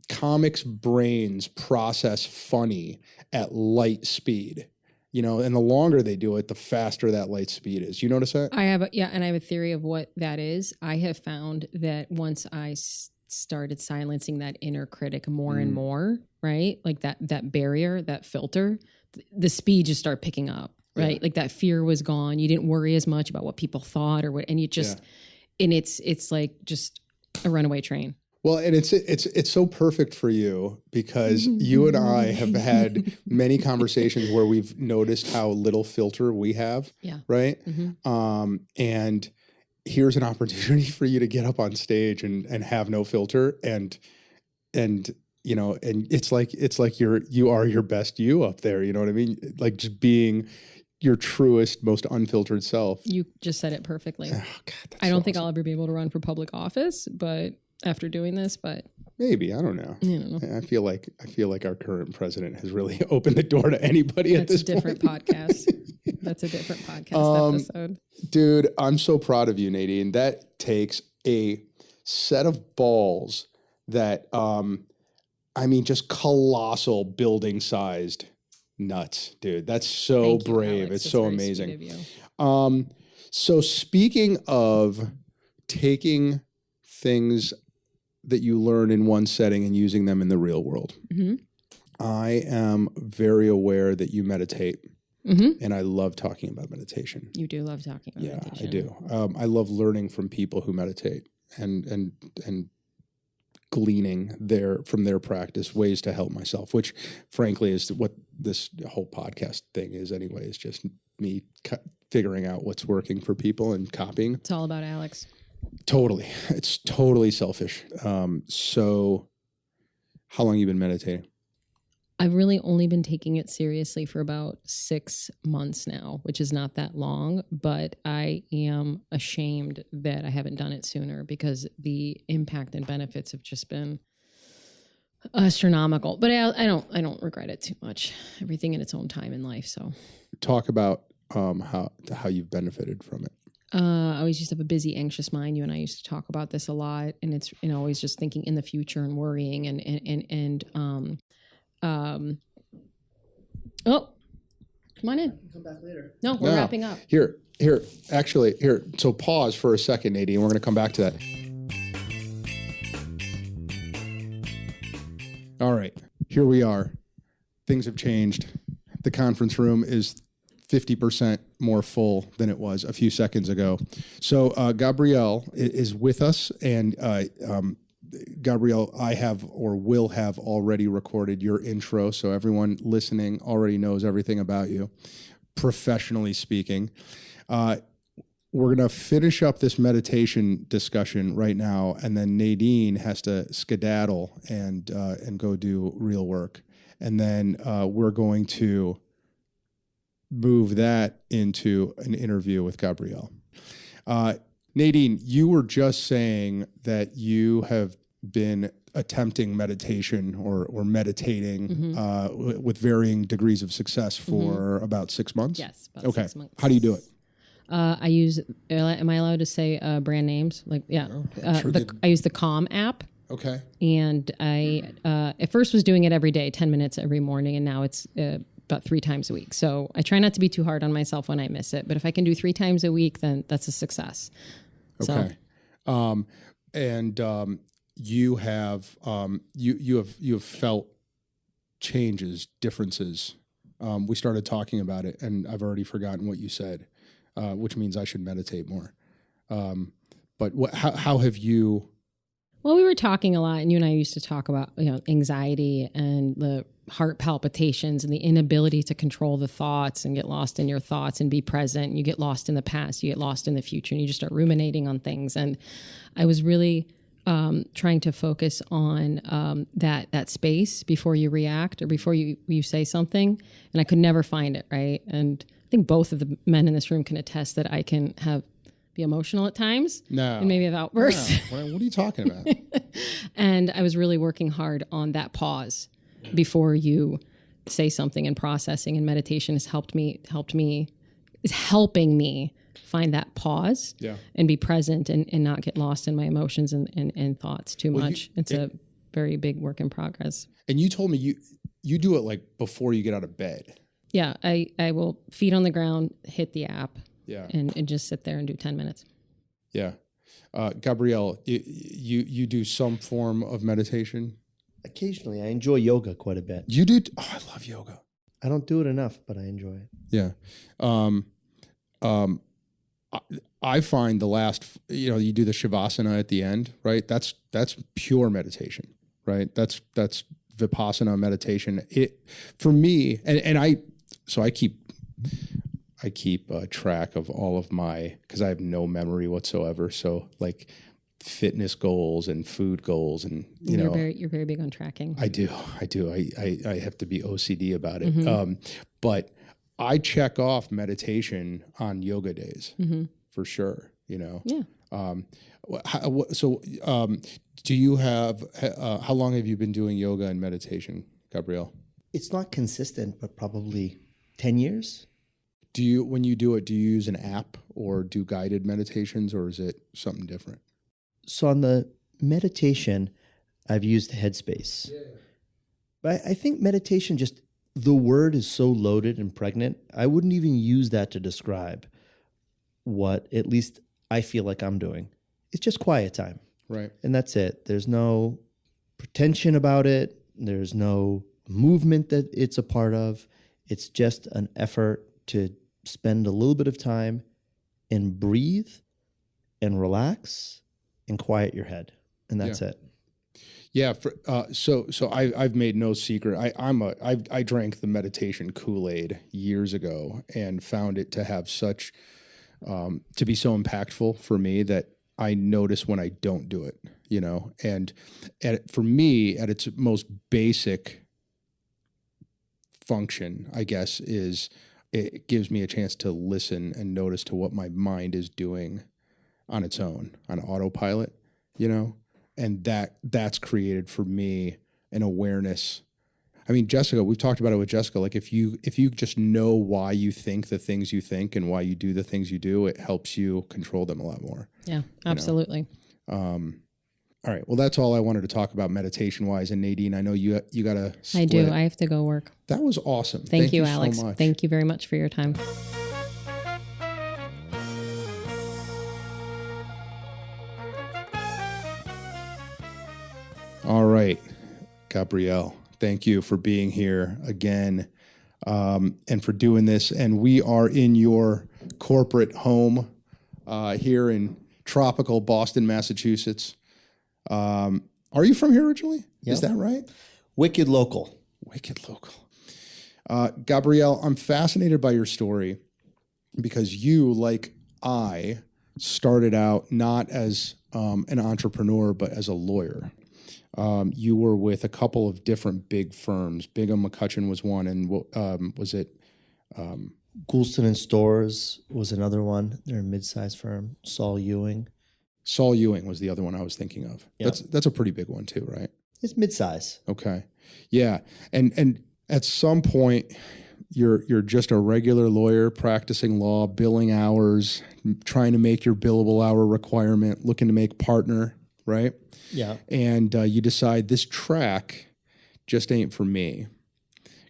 comics' brains process funny at light speed. And the longer they do it, the faster that light speed is. You notice that? I have a theory of what that is. I have found that once I started silencing that inner critic more and more, right? Like that barrier, that filter, the speed just started picking up, right? Yeah. Like that fear was gone. You didn't worry as much about what people thought or what, and you just, and it's like just a runaway train. Well, and it's so perfect for you because you and I have had many conversations where we've noticed how little filter we have, right? And here's an opportunity for you to get up on stage and have no filter, and it's like you are your best you up there. You know what I mean? Like just being your truest, most unfiltered self. You just said it perfectly. Oh, God, I don't think I'll ever be able to run for public office, but after doing this, but maybe, I don't know. I feel like our current president has really opened the door to anybody at this point. That's a different podcast. That's a different podcast episode. Dude, I'm so proud of you, Nadine. That takes a set of balls that, just colossal building sized nuts, dude. That's so brave. It's so amazing. So speaking of taking things that you learn in one setting and using them in the real world. I am very aware that you meditate, and I love talking about meditation. You do love talking about meditation. Yeah, I do. I love learning from people who meditate and gleaning from their practice ways to help myself, which frankly is what this whole podcast thing is anyway, is just me figuring out what's working for people and copying. It's all about Alex. Totally. It's totally selfish. So how long have you been meditating? I've really only been taking it seriously for about 6 months now, which is not that long, but I am ashamed that I haven't done it sooner because the impact and benefits have just been astronomical. But I don't regret it too much. Everything in its own time in life. So Talk about how you've benefited from it. I always used to have a busy, anxious mind. You and I used to talk about this a lot, and it's always just thinking in the future and worrying oh, come on in. Come back later. No, we're wrapping up. Here. So pause for a second, Nadine. We're going to come back to that. All right, here we are. Things have changed. The conference room is 50% more full than it was a few seconds ago. So Gabriel is with us, and Gabriel, I have or will have already recorded your intro, so everyone listening already knows everything about you, professionally speaking. We're going to finish up this meditation discussion right now, and then Nadine has to skedaddle and go do real work. And then we're going to move that into an interview with Gabriel. Nadine, you were just saying that you have been attempting meditation or meditating with varying degrees of success for about 6 months? Yes, about 6 months. How do you do it? I use, am I allowed to say brand names? Like, yeah. Sure I use the Calm app. Okay. And I at first was doing it every day, 10 minutes every morning, and now it's about 3 times a week. So I try not to be too hard on myself when I miss it, but if I can do 3 times a week, then that's a success. Okay. So. You have you have felt changes, differences. We started talking about it, and I've already forgotten what you said, which means I should meditate more. But how have you? Well, we were talking a lot, and you and I used to talk about anxiety and the heart palpitations and the inability to control the thoughts and get lost in your thoughts and be present. You get lost in the past, you get lost in the future, and you just start ruminating on things. And I was really trying to focus on that space before you react or before you say something, and I could never find it, right? And I think both of the men in this room can attest that I can be emotional at times. No. And maybe have outbursts. No. What are you talking about? And I was really working hard on that pause before you say something, and processing, and meditation is helping me find that pause and be present and not get lost in my emotions and thoughts too much. It's a very big work in progress. And you told me you do it like before you get out of bed. Yeah, I will feet on the ground, hit the app, Yeah. and just sit there and do 10 minutes. Yeah. Gabriel, you do some form of meditation? Occasionally, I enjoy yoga quite a bit. You do? Oh, I love yoga. I don't do it enough, but I enjoy it. Yeah. I find the last, you do the Shavasana at the end, right? That's pure meditation, right? That's Vipassana meditation. It, for me, and I keep track of all of my, because I have no memory whatsoever. So like fitness goals and food goals, and you're very big on tracking. I do. I have to be OCD about it. Mm-hmm. But I check off meditation on yoga days for sure. Yeah. Do you have? How long have you been doing yoga and meditation, Gabriel? It's not consistent, but probably 10 years. When you do it, do you use an app or do guided meditations, or is it something different? So on the meditation, I've used Headspace. Yeah. But I think meditation, just the word is so loaded and pregnant. I wouldn't even use that to describe what at least I feel like I'm doing. It's just quiet time. Right. And that's it. There's no pretension about it. There's no movement that it's a part of. It's just an effort to spend a little bit of time and breathe and relax and quiet your head. And that's it. Yeah. So I've made no secret. I drank the meditation Kool-Aid years ago and found it to have such, to be so impactful for me that I notice when I don't do it, and for me, at its most basic function, I guess, is it gives me a chance to listen and notice to what my mind is doing on its own, on autopilot, and that's created for me an awareness. I mean, Jessica, we've talked about it with Jessica. Like if you just know why you think the things you think and why you do the things you do, it helps you control them a lot more. Yeah, absolutely. All right. Well, that's all I wanted to talk about meditation wise. And Nadine, I know you got to split. I do. I have to go work. That was awesome. Thank you, Alex. So much. Thank you very much for your time. All right, Gabriel, thank you for being here again and for doing this. And we are in your corporate home here in tropical Boston, Massachusetts. Are you from here originally? Yep. Is that right? Wicked local. Wicked local. Gabriel, I'm fascinated by your story because you, like I, started out not as an entrepreneur, but as a lawyer. You were with a couple of different big firms. Bingham McCutcheon was one, and was it? Goulston and Storrs was another one. They're a mid-sized firm. Saul Ewing was the other one I was thinking of. Yep. That's a pretty big one too, right? It's mid-size. Okay, yeah, and at some point, you're just a regular lawyer practicing law, billing hours, trying to make your billable hour requirement, looking to make partner, right? Yeah. And you decide this track just ain't for me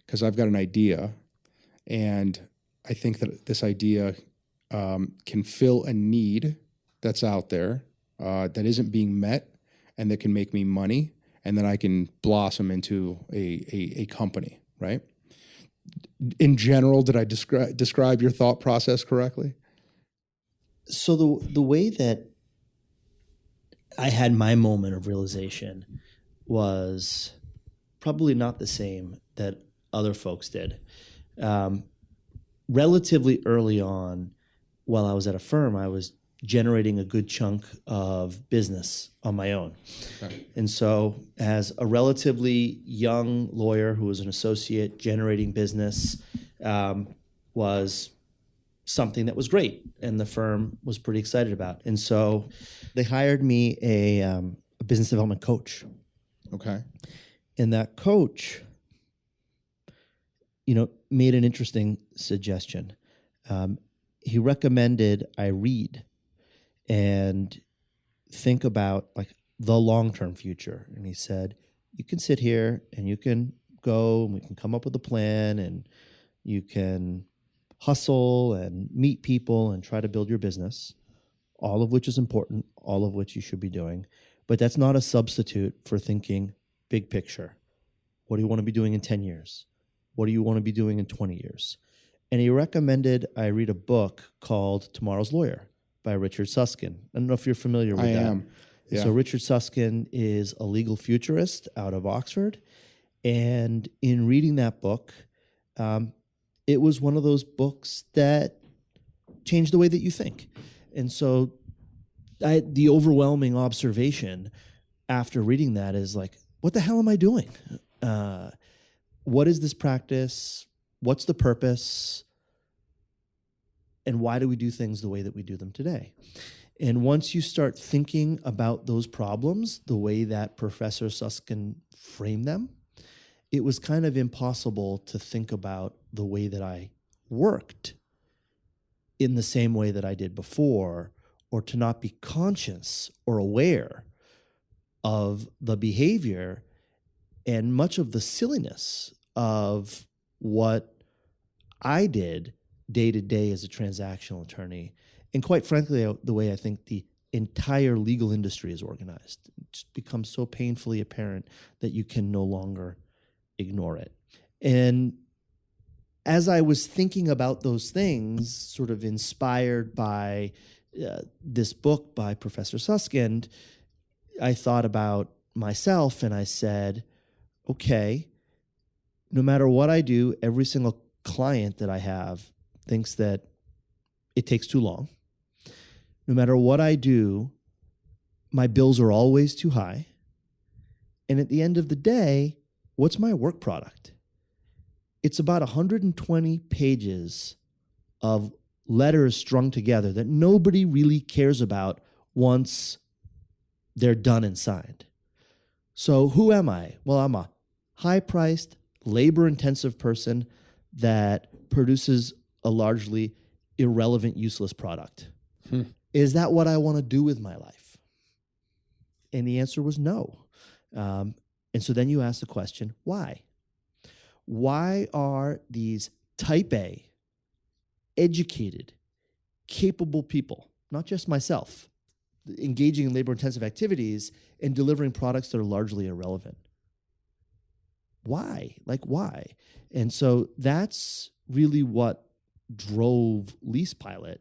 because I've got an idea, and I think that this idea can fill a need that's out there that isn't being met and that can make me money, and then I can blossom into a company, right? In general, did I describe your thought process correctly? So the way that I had my moment of realization was probably not the same that other folks did. Relatively early on, while I was at a firm, I was generating a good chunk of business on my own. Okay. And so as a relatively young lawyer who was an associate, generating business was something that was great, and the firm was pretty excited about. And so they hired me a business development coach. Okay. And that coach, made an interesting suggestion. He recommended I read and think about like the long-term future. And he said, you can sit here and you can go and we can come up with a plan and you can hustle and meet people and try to build your business, all of which is important, all of which you should be doing. But that's not a substitute for thinking big picture. What do you want to be doing in 10 years? What do you want to be doing in 20 years? And he recommended I read a book called Tomorrow's Lawyer by Richard Susskind. I don't know if you're familiar with that. I am. Yeah. So Richard Susskind is a legal futurist out of Oxford. And in reading that book, it was one of those books that changed the way that you think. And so the overwhelming observation after reading that is like, what the hell am I doing? What is this practice? What's the purpose? And why do we do things the way that we do them today? And once you start thinking about those problems the way that Professor Susskind framed them, it was kind of impossible to think about the way that I worked in the same way that I did before, or to not be conscious or aware of the behavior and much of the silliness of what I did day to day as a transactional attorney. And quite frankly, the way I think the entire legal industry is organized. It just becomes so painfully apparent that you can no longer ignore it. And as I was thinking about those things, sort of inspired by this book by Professor Susskind, I thought about myself and I said, okay, no matter what I do, every single client that I have thinks that it takes too long. No matter what I do, my bills are always too high. And at the end of the day, what's my work product? It's about 120 pages of letters strung together that nobody really cares about once they're done and signed. So who am I? Well, I'm a high-priced, labor-intensive person that produces a largely irrelevant, useless product. Is that what I want to do with my life? And the answer was no. And so then you ask the question, why? Why are these type A, educated, capable people, not just myself, engaging in labor-intensive activities and delivering products that are largely irrelevant? Why? Like, why? And so that's really what drove LeasePilot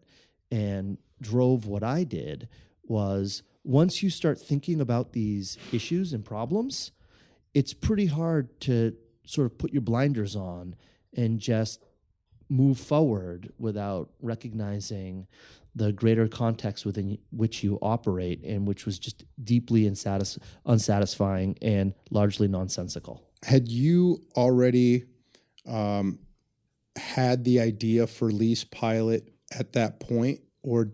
and drove what I did. Was once you start thinking about these issues and problems, it's pretty hard to sort of put your blinders on and just move forward without recognizing the greater context within which you operate, and which was just deeply unsatisfying and largely nonsensical. Had you already had the idea for LeasePilot at that point, or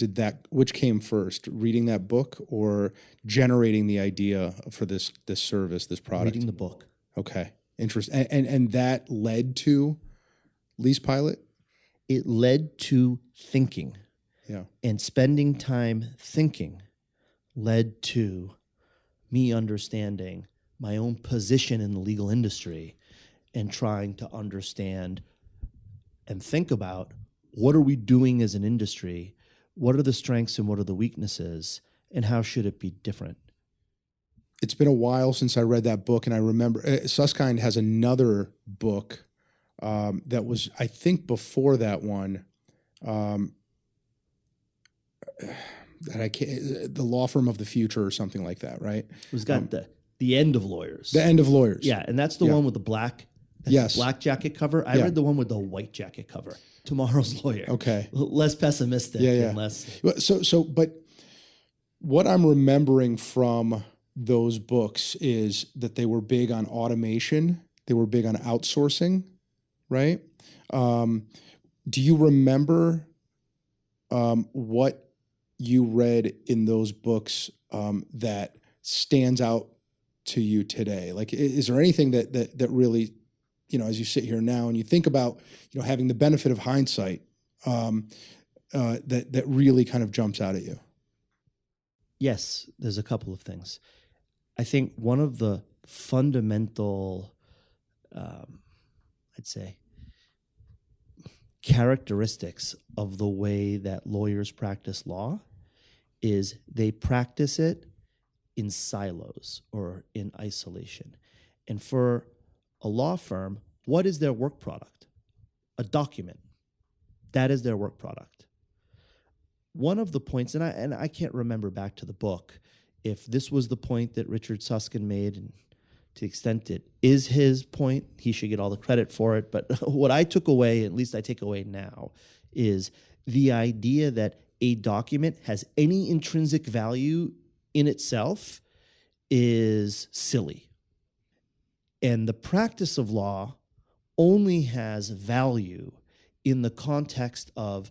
which came first, reading that book or generating the idea for this service, this product? Reading the book. Okay, interesting. And that led to LeasePilot? It led to thinking. Yeah. And spending time thinking led to me understanding my own position in the legal industry and trying to understand and think about, what are we doing as an industry? What are the strengths and what are the weaknesses? And how should it be different? It's been a while since I read that book, and I remember Susskind has another book that was, I think, before that one. That I can't, the Law Firm of the Future or something like that, right? It was got the End of Lawyers. The End of Lawyers. Yeah, and that's the one with the black jacket cover. I read the one with the white jacket cover. Tomorrow's Lawyer. Okay. Less pessimistic and less. But what I'm remembering from those books is that they were big on automation. They were big on outsourcing, right? Do you remember what you read in those books that stands out to you today? Like, is there anything that really, as you sit here now and you think about, having the benefit of hindsight, that really kind of jumps out at you? Yes, there's a couple of things. I think one of the fundamental, I'd say, characteristics of the way that lawyers practice law is they practice it in silos or in isolation. And for a law firm, what is their work product? A document. That is their work product. One of the points, and I can't remember back to the book, if this was the point that Richard Susskind made, and to the extent it is his point, he should get all the credit for it. But what I took away, at least I take away now, is the idea that a document has any intrinsic value in itself is silly. And the practice of law only has value in the context of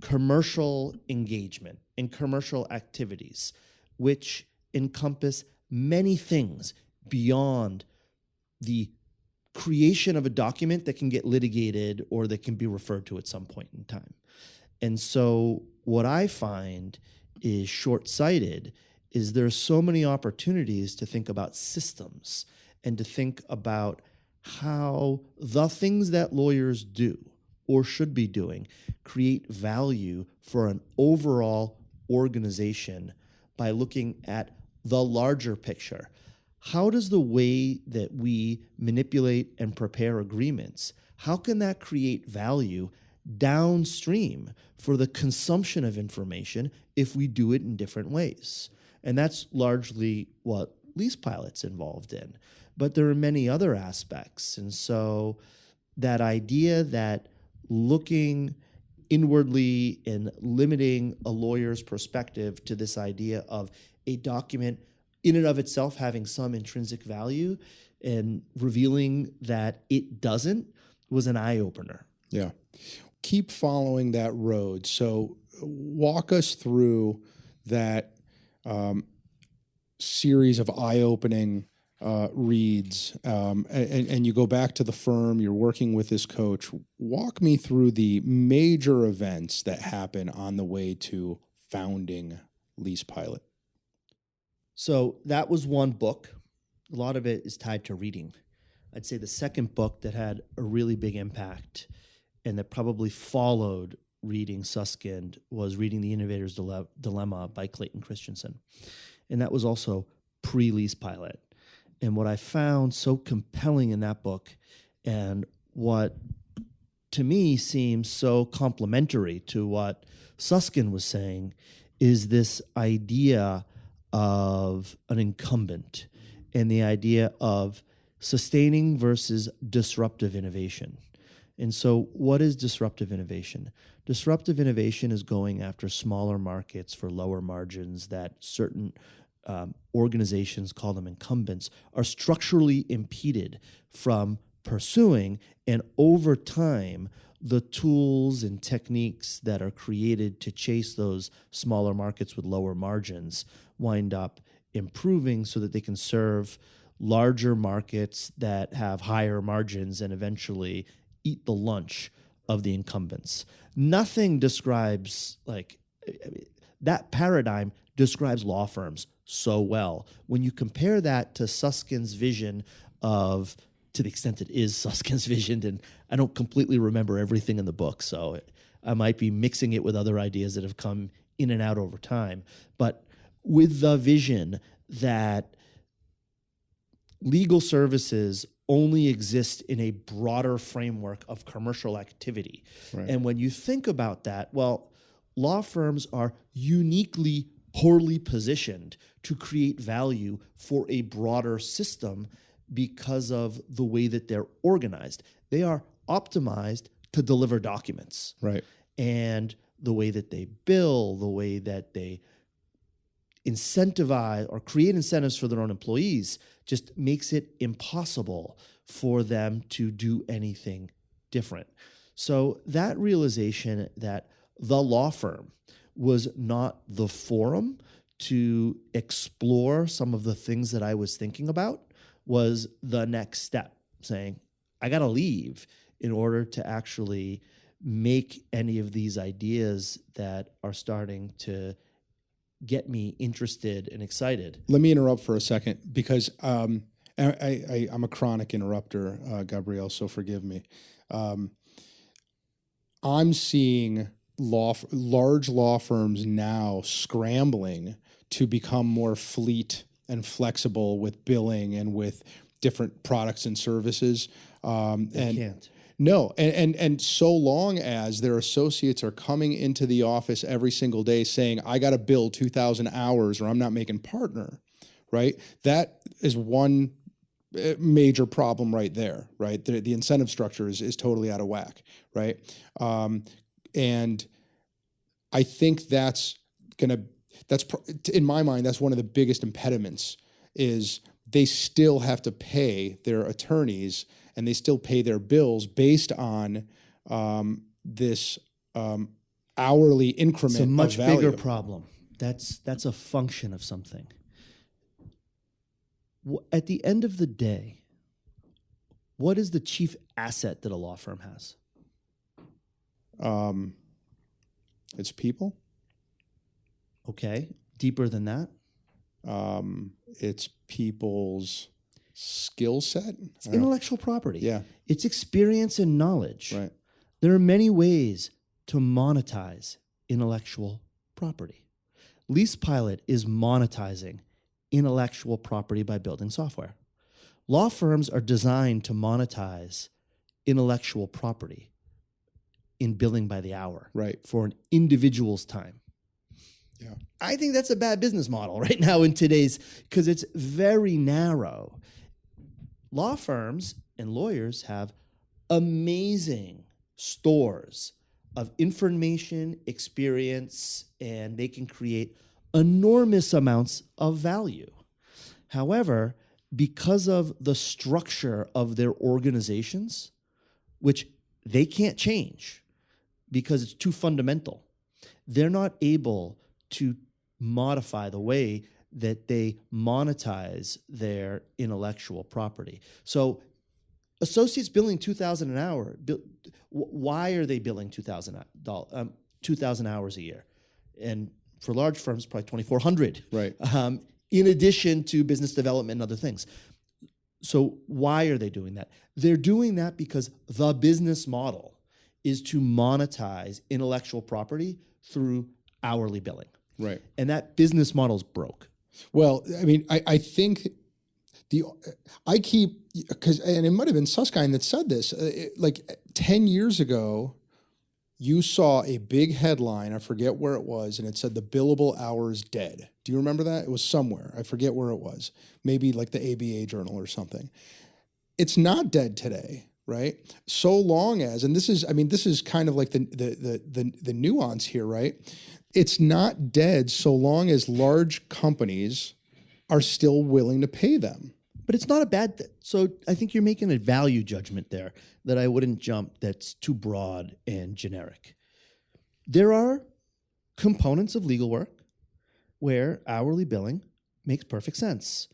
commercial engagement and commercial activities, which encompass many things beyond the creation of a document that can get litigated or that can be referred to at some point in time. And so what I find is short-sighted is there are so many opportunities to think about systems and to think about how the things that lawyers do or should be doing create value for an overall organization by looking at the larger picture. How does the way that we manipulate and prepare agreements, how can that create value downstream for the consumption of information if we do it in different ways? And that's largely what LeasePilot's involved in. But there are many other aspects. And so that idea that looking inwardly and limiting a lawyer's perspective to this idea of a document in and of itself having some intrinsic value and revealing that it doesn't was an eye-opener. Yeah. Keep following that road. So walk us through that series of eye-opening reads, and you go back to the firm, you're working with this coach. Walk me through the major events that happen on the way to founding LeasePilot. So that was one book. A lot of it is tied to reading. I'd say the second book that had a really big impact and that probably followed reading Susskind was reading The Innovator's Dilemma by Clayton Christensen. And that was also pre-LeasePilot. And what I found so compelling in that book, and what to me seems so complementary to what Susskind was saying, is this idea of an incumbent and the idea of sustaining versus disruptive innovation. And so what is disruptive innovation? Disruptive innovation is going after smaller markets for lower margins that certain organizations, call them incumbents, are structurally impeded from pursuing. And over time, the tools and techniques that are created to chase those smaller markets with lower margins wind up improving so that they can serve larger markets that have higher margins and eventually eat the lunch of the incumbents. Nothing describes, that paradigm describes law firms so well. When you compare that to Suskind's vision of, to the extent it is Suskind's vision, and I don't completely remember everything in the book, so I might be mixing it with other ideas that have come in and out over time, but with the vision that legal services only exist in a broader framework of commercial activity. Right. And when you think about that, well, law firms are uniquely poorly positioned to create value for a broader system because of the way that they're organized. They are optimized to deliver documents. Right. And the way that they bill, the way that they incentivize or create incentives for their own employees just makes it impossible for them to do anything different. So that realization that the law firm was not the forum to explore some of the things that I was thinking about was the next step, saying, I got to leave in order to actually make any of these ideas that are starting to get me interested and excited. Let me interrupt for a second because I'm a chronic interrupter, Gabriel, so forgive me. I'm seeing large law firms now scrambling to become more fleet and flexible with billing and with different products and services. Can't. No, and so long as their associates are coming into the office every single day saying, I got to bill 2,000 hours or I'm not making partner, right? That is one major problem right there, right? The incentive structure is totally out of whack, right? And I think that's in my mind, that's one of the biggest impediments is they still have to pay their attorneys and they still pay their bills based on this hourly increment. It's a much of value. bigger problem. That's a function of something. At the end of the day, what is the chief asset that a law firm has? It's people. Okay. Deeper than that? It's people's skill set. It's intellectual property. Yeah. It's experience and knowledge. Right. There are many ways to monetize intellectual property. LeasePilot is monetizing intellectual property by building software. Law firms are designed to monetize intellectual property in billing by the hour, right, for an individual's time. Yeah. I think that's a bad business model right now in today's, because it's very narrow. Law firms and lawyers have amazing stores of information, experience, and they can create enormous amounts of value. However, because of the structure of their organizations, which they can't change because it's too fundamental, they're not able to modify the way that they monetize their intellectual property. So associates billing $2,000 an hour, why are they billing $2,000 hours a year? And for large firms, probably 2,400. Right. In addition to business development and other things. So why are they doing that? They're doing that because the business model is to monetize intellectual property through hourly billing. Right. And that business model's broke. Well, I mean, I think and it might have been Susskind that said this, like 10 years ago, you saw a big headline, I forget where it was, and it said the billable hours dead. Do you remember that? It was somewhere. I forget where it was. Maybe like the ABA Journal or something. It's not dead today, right? So long as, and this is kind of like the nuance here, right? It's not dead so long as large companies are still willing to pay them. But it's not a bad thing. So I think you're making a value judgment there that I wouldn't jump that's too broad and generic. There are components of legal work where hourly billing makes perfect sense,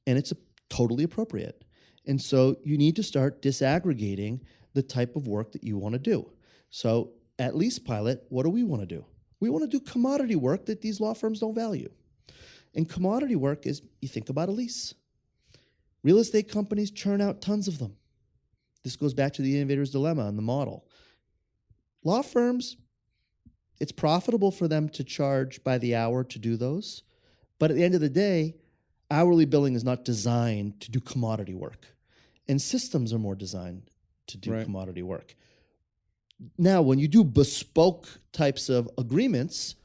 and it's totally appropriate. And so you need to start disaggregating the type of work that you want to do. So at LeasePilot, what do we want to do? We want to do commodity work that these law firms don't value. And commodity work is, you think about a lease. Real estate companies churn out tons of them. This goes back to the innovator's dilemma and the model. Law firms, it's profitable for them to charge by the hour to do those. But at the end of the day, hourly billing is not designed to do commodity work. And systems are more designed to do commodity work. Now, when you do bespoke types of agreements,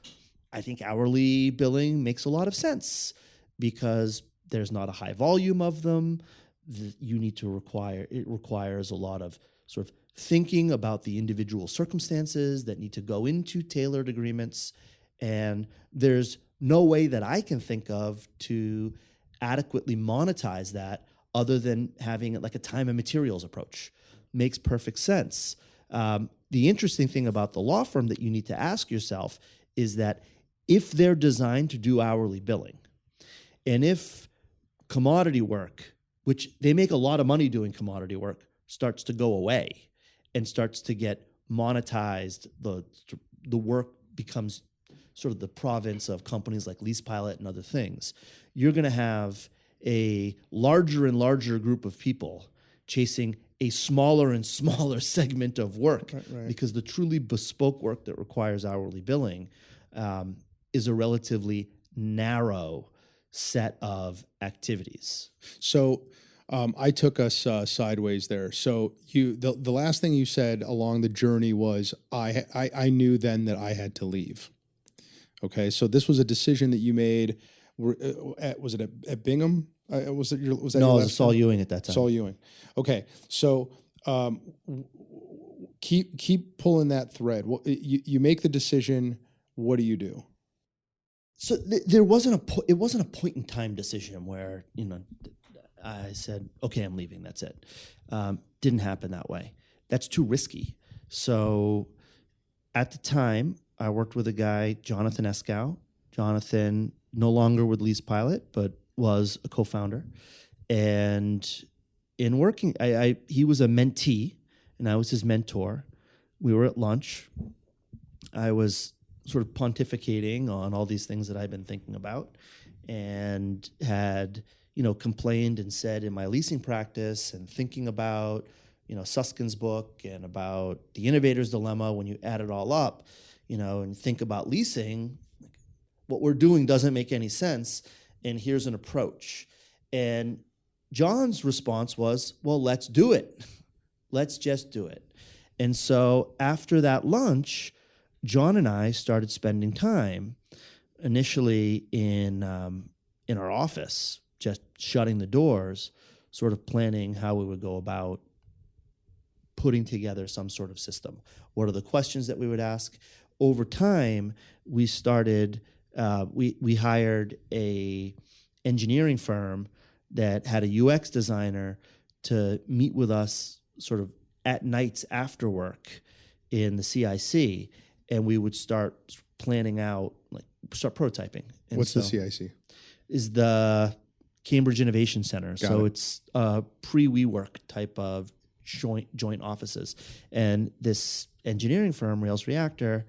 I think hourly billing makes a lot of sense because there's not a high volume of them. It requires a lot of sort of thinking about the individual circumstances that need to go into tailored agreements. And there's no way that I can think of to adequately monetize that other than having it like a time and materials approach. Makes perfect sense. The interesting thing about the law firm that you need to ask yourself is that if they're designed to do hourly billing, and if commodity work, which they make a lot of money doing commodity work, starts to go away and starts to get monetized, the work becomes sort of the province of companies like LeasePilot and other things, you're going to have a larger and larger group of people chasing a smaller and smaller segment of work because the truly bespoke work that requires hourly billing is a relatively narrow set of activities. So I took us sideways there. So the last thing you said along the journey was I knew then that I had to leave. Okay, so this was a decision that you made. Was it at Bingham? Was that no, it was Saul Ewing at that time. Saul Ewing. Okay, so keep pulling that thread. You make the decision. What do you do? So there wasn't it wasn't a point in time decision where I said, okay, I'm leaving. That's it. Didn't happen that way. That's too risky. So at the time, I worked with a guy, Jonathan Eskow. Jonathan, no longer with LeasePilot, but was a co-founder. And in working, he was a mentee, and I was his mentor. We were at lunch. I was sort of pontificating on all these things that I've been thinking about and had, complained and said in my leasing practice and thinking about, Suskind's book and about the innovator's dilemma, when you add it all up, and think about leasing, what we're doing doesn't make any sense, and here's an approach. And John's response was, well, let's do it. Let's just do it. And so after that lunch, John and I started spending time initially in our office, just shutting the doors, sort of planning how we would go about putting together some sort of system. What are the questions that we would ask? Over time, we started, we hired a engineering firm that had a UX designer to meet with us sort of at nights after work in the CIC, and we would start planning out, like start prototyping. And What's the CIC? Is the Cambridge Innovation Center. So it's pre-WeWork type of joint offices. And this engineering firm, Rails Reactor,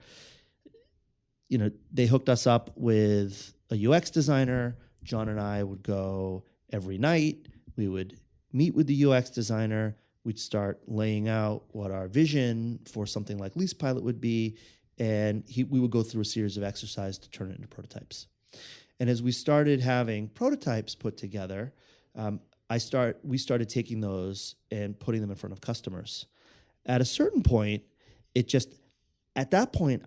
they hooked us up with a UX designer. John and I would go every night. We would meet with the UX designer. We'd start laying out what our vision for something like LeasePilot would be. And we would go through a series of exercises to turn it into prototypes. And as we started having prototypes put together, we started taking those and putting them in front of customers. At a certain point, at that point,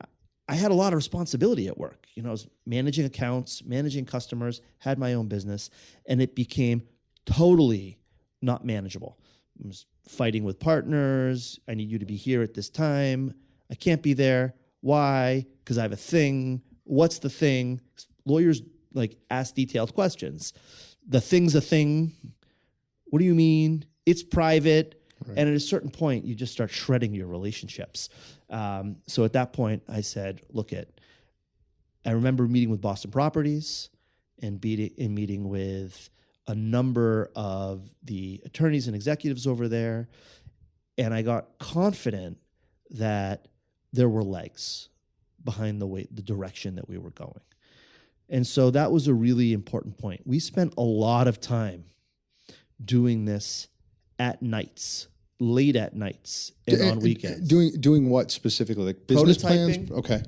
I had a lot of responsibility at work. I was managing accounts, managing customers, had my own business, and it became totally not manageable. I was fighting with partners. I need you to be here at this time. I can't be there. Why? Because I have a thing. What's the thing? Lawyers ask detailed questions. The thing's a thing. What do you mean? It's private. Right. And at a certain point, you just start shredding your relationships. So at that point, I said, I remember meeting with Boston Properties and meeting with a number of the attorneys and executives over there. And I got confident that there were legs behind the direction that we were going. And so that was a really important point. We spent a lot of time doing this at nights, late at nights, and on weekends. Doing what specifically? Like business plans? Okay.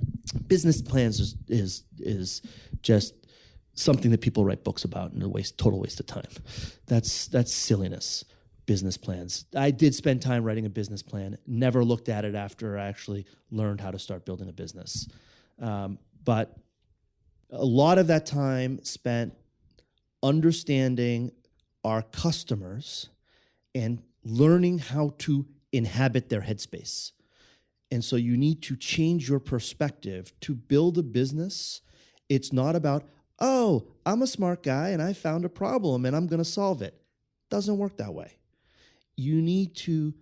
Business plans is just something that people write books about, and total waste of time. That's silliness. Business plans. I did spend time writing a business plan. Never looked at it after I actually learned how to start building a business. But a lot of that time spent understanding our customers and learning how to inhabit their headspace. And so you need to change your perspective to build a business. It's not about, oh, I'm a smart guy and I found a problem and I'm going to solve it. Doesn't work that way. You need to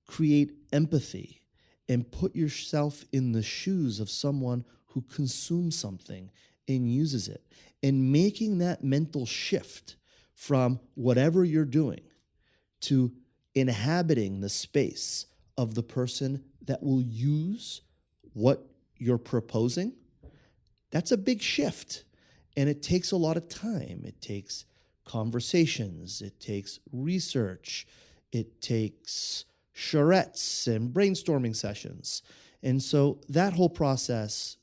create empathy and put yourself in the shoes of someone who consumes something and uses it, and making that mental shift from whatever you're doing to inhabiting the space of the person that will use what you're proposing. That's a big shift, and it takes a lot of time. It takes conversations. It takes research. It takes charrettes and brainstorming sessions. And so that whole process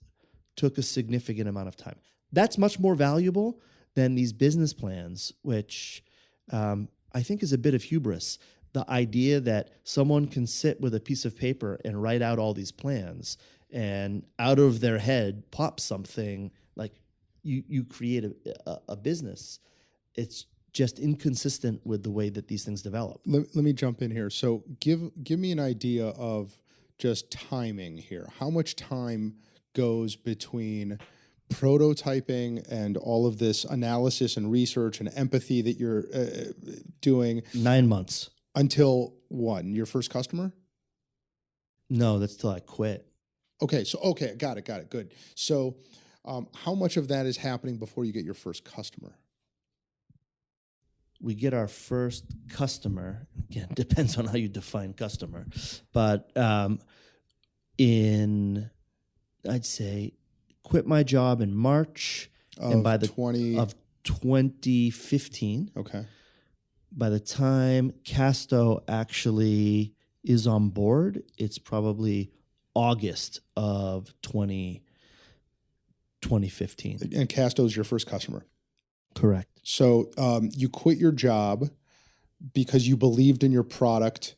took a significant amount of time. That's much more valuable than these business plans, which I think is a bit of hubris. The idea that someone can sit with a piece of paper and write out all these plans, and out of their head pops something like you create a business. It's just inconsistent with the way that these things develop. Let me jump in here. So give me an idea of just timing here. How much time goes between prototyping and all of this analysis and research and empathy that you're doing? 9 months. Until what? Your first customer? No, that's till I quit. Okay. Got it. Good. So how much of that is happening before you get your first customer? We get our first customer. Again, depends on how you define customer. But I'd say, quit my job in March of 2015. Okay. By the time Casto actually is on board, it's probably August of 2015. And Casto is your first customer? Correct. So you quit your job because you believed in your product,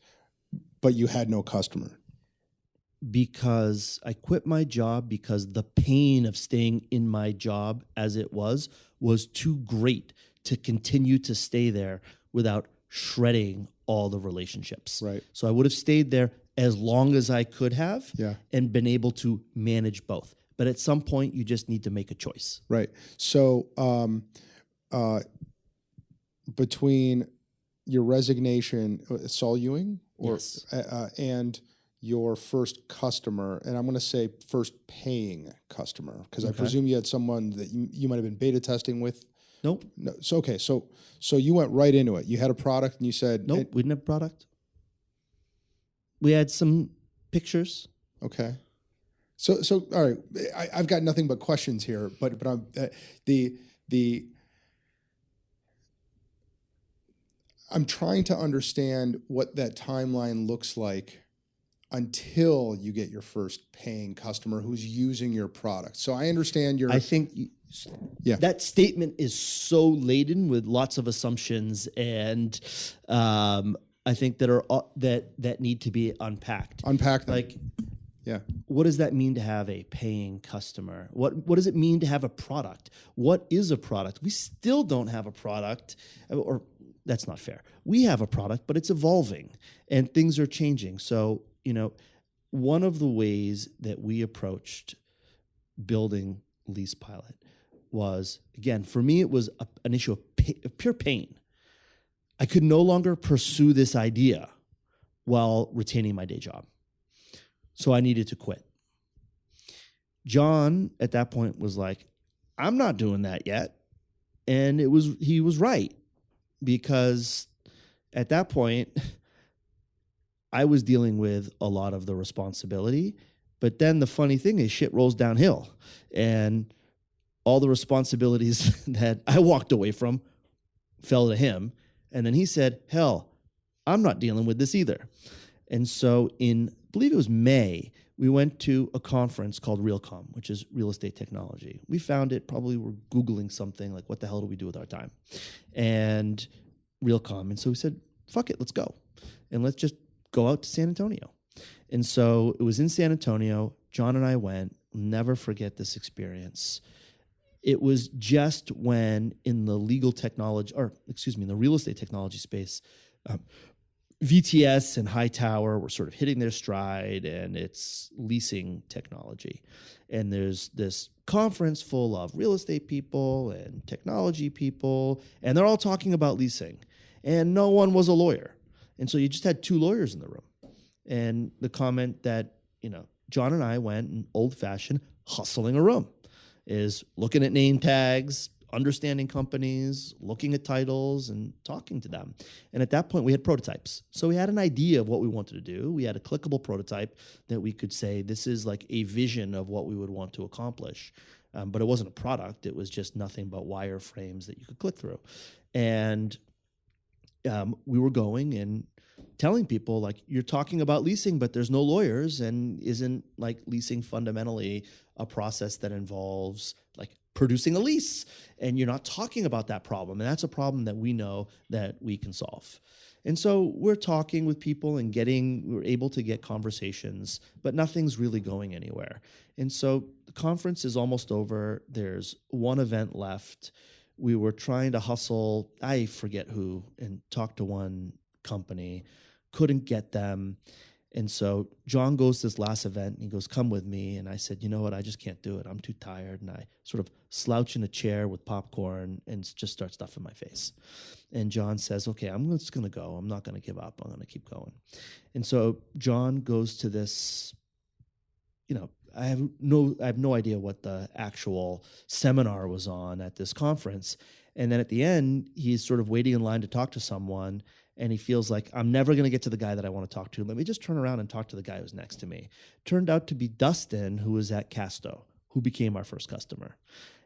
but you had no customer. Because I quit my job because the pain of staying in my job as it was too great to continue to stay there without shredding all the relationships. Right. So I would have stayed there as long as I could have Yeah. and been able to manage both. But at some point, you just need to make a choice. Right. So between your resignation, Saul Ewing, Yes. And your first customer, and I'm going to say first paying customer, because I presume you had someone that you might have been beta testing with. Nope. No. So okay. So you went right into it. You had a product, and you said, Nope, we didn't have a product. We had some pictures. Okay. So all right. I've got nothing but questions here, but I'm I'm trying to understand what that timeline looks like until you get your first paying customer who's using your product. So I understand I think that statement is so laden with lots of assumptions, and I think that need to be unpacked. Unpack them. Like, yeah. What does that mean to have a paying customer? What does it mean to have a product? What is a product? We still don't have a product, or that's not fair. We have a product, but it's evolving and things are changing. So, one of the ways that we approached building LeasePilot was, again, for me, it was an issue of pure pain. I could no longer pursue this idea while retaining my day job. So I needed to quit. John, at that point, was like, I'm not doing that yet. And he was right, because at that point, I was dealing with a lot of the responsibility. But then the funny thing is, shit rolls downhill. And all the responsibilities that I walked away from fell to him. And then he said, hell, I'm not dealing with this either. And so I believe it was May, we went to a conference called RealCom, which is real estate technology. We found it, probably were Googling something like, what the hell do we do with our time? And RealCom. And so we said, fuck it, let's go. And let's just go out to San Antonio. And so it was in San Antonio. John and I went. I'll never forget this experience. It was just when in the in the real estate technology space, VTS and Hightower were sort of hitting their stride, and it's leasing technology. And there's this conference full of real estate people and technology people, and they're all talking about leasing. And no one was a lawyer. And so you just had two lawyers in the room. And the comment that, John and I went in old-fashioned hustling a room is looking at name tags, understanding companies, looking at titles, and talking to them. And at that point, we had prototypes. So we had an idea of what we wanted to do. We had a clickable prototype that we could say, this is like a vision of what we would want to accomplish. But it wasn't a product. It was just nothing but wireframes that you could click through. And we were going and telling people, like, you're talking about leasing, but there's no lawyers, and isn't like leasing fundamentally a process that involves like producing a lease, and you're not talking about that problem. And that's a problem that we know that we can solve. And so we're talking with people and we're able to get conversations, but nothing's really going anywhere. And so the conference is almost over. There's one event left. We were trying to hustle, I forget who, and talk to one company, couldn't get them. And so John goes to this last event, and he goes, come with me. And I said, you know what, I just can't do it. I'm too tired. And I sort of slouch in a chair with popcorn and just start stuffing my face. And John says, okay, I'm just going to go. I'm not going to give up. I'm going to keep going. And so John goes to this, I have no idea what the actual seminar was on at this conference. And then at the end, he's sort of waiting in line to talk to someone, and he feels like, I'm never going to get to the guy that I want to talk to. Let me just turn around and talk to the guy who's next to me. Turned out to be Dustin, who was at Casto, who became our first customer.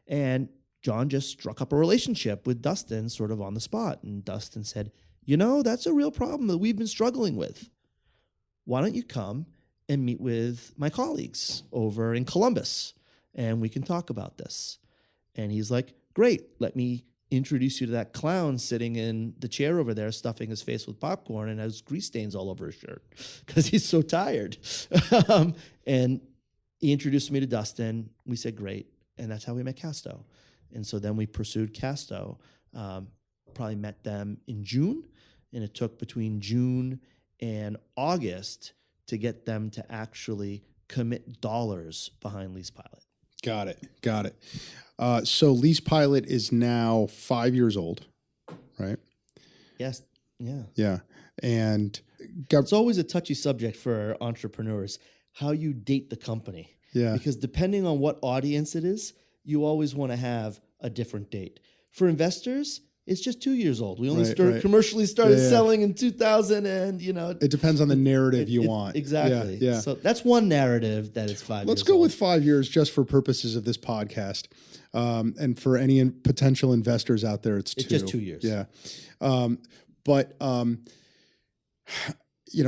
And John just struck up a relationship with Dustin sort of on the spot. And Dustin said, that's a real problem that we've been struggling with. Why don't you come and meet with my colleagues over in Columbus, and we can talk about this? And he's like, great, let me introduce you to that clown sitting in the chair over there, stuffing his face with popcorn and has grease stains all over his shirt because he's so tired. And he introduced me to Dustin. We said, great. And that's how we met Casto. And so then we pursued Casto, probably met them in June. and it took between June and August to get them to actually commit dollars behind LeasePilot. Got it. So LeasePilot is now 5 years old, right? Yes. Yeah. Yeah. And It's always a touchy subject for entrepreneurs, how you date the company. yeah, Because depending on what audience it is, you always want to have a different date. For investors, it's just 2 years old. We only commercially started selling in 2000, and it depends on the narrative you want. Exactly. Yeah. So that's one narrative that it's 5 years. Let's go with 5 years just for purposes of this podcast. And for any potential investors out there, it's just 2 years. Yeah.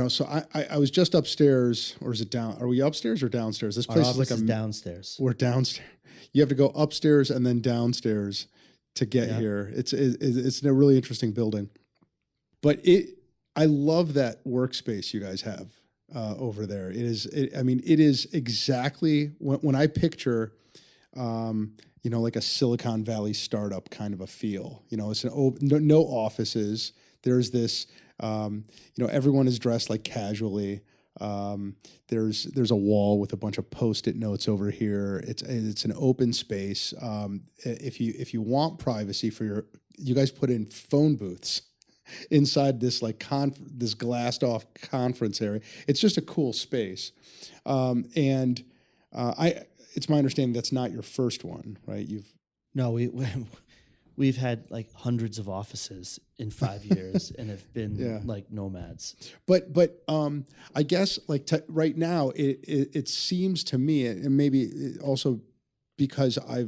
So I was just upstairs, or is it down? Are we upstairs or downstairs? This place is like downstairs. We're downstairs. You have to go upstairs and then downstairs to get here. It's a really interesting building, but I love that workspace you guys have over there. It is exactly when I picture, like a Silicon Valley startup kind of a feel. It's no offices. There's this, everyone is dressed like casually. There's a wall with a bunch of Post-it notes over here. It's an open space. If you want privacy you guys put in phone booths inside this this glassed off conference area. It's just a cool space. It's my understanding that's not your first one, right? No, we've had like hundreds of offices in 5 years and have been like nomads. But I guess right now it seems to me, and maybe also because I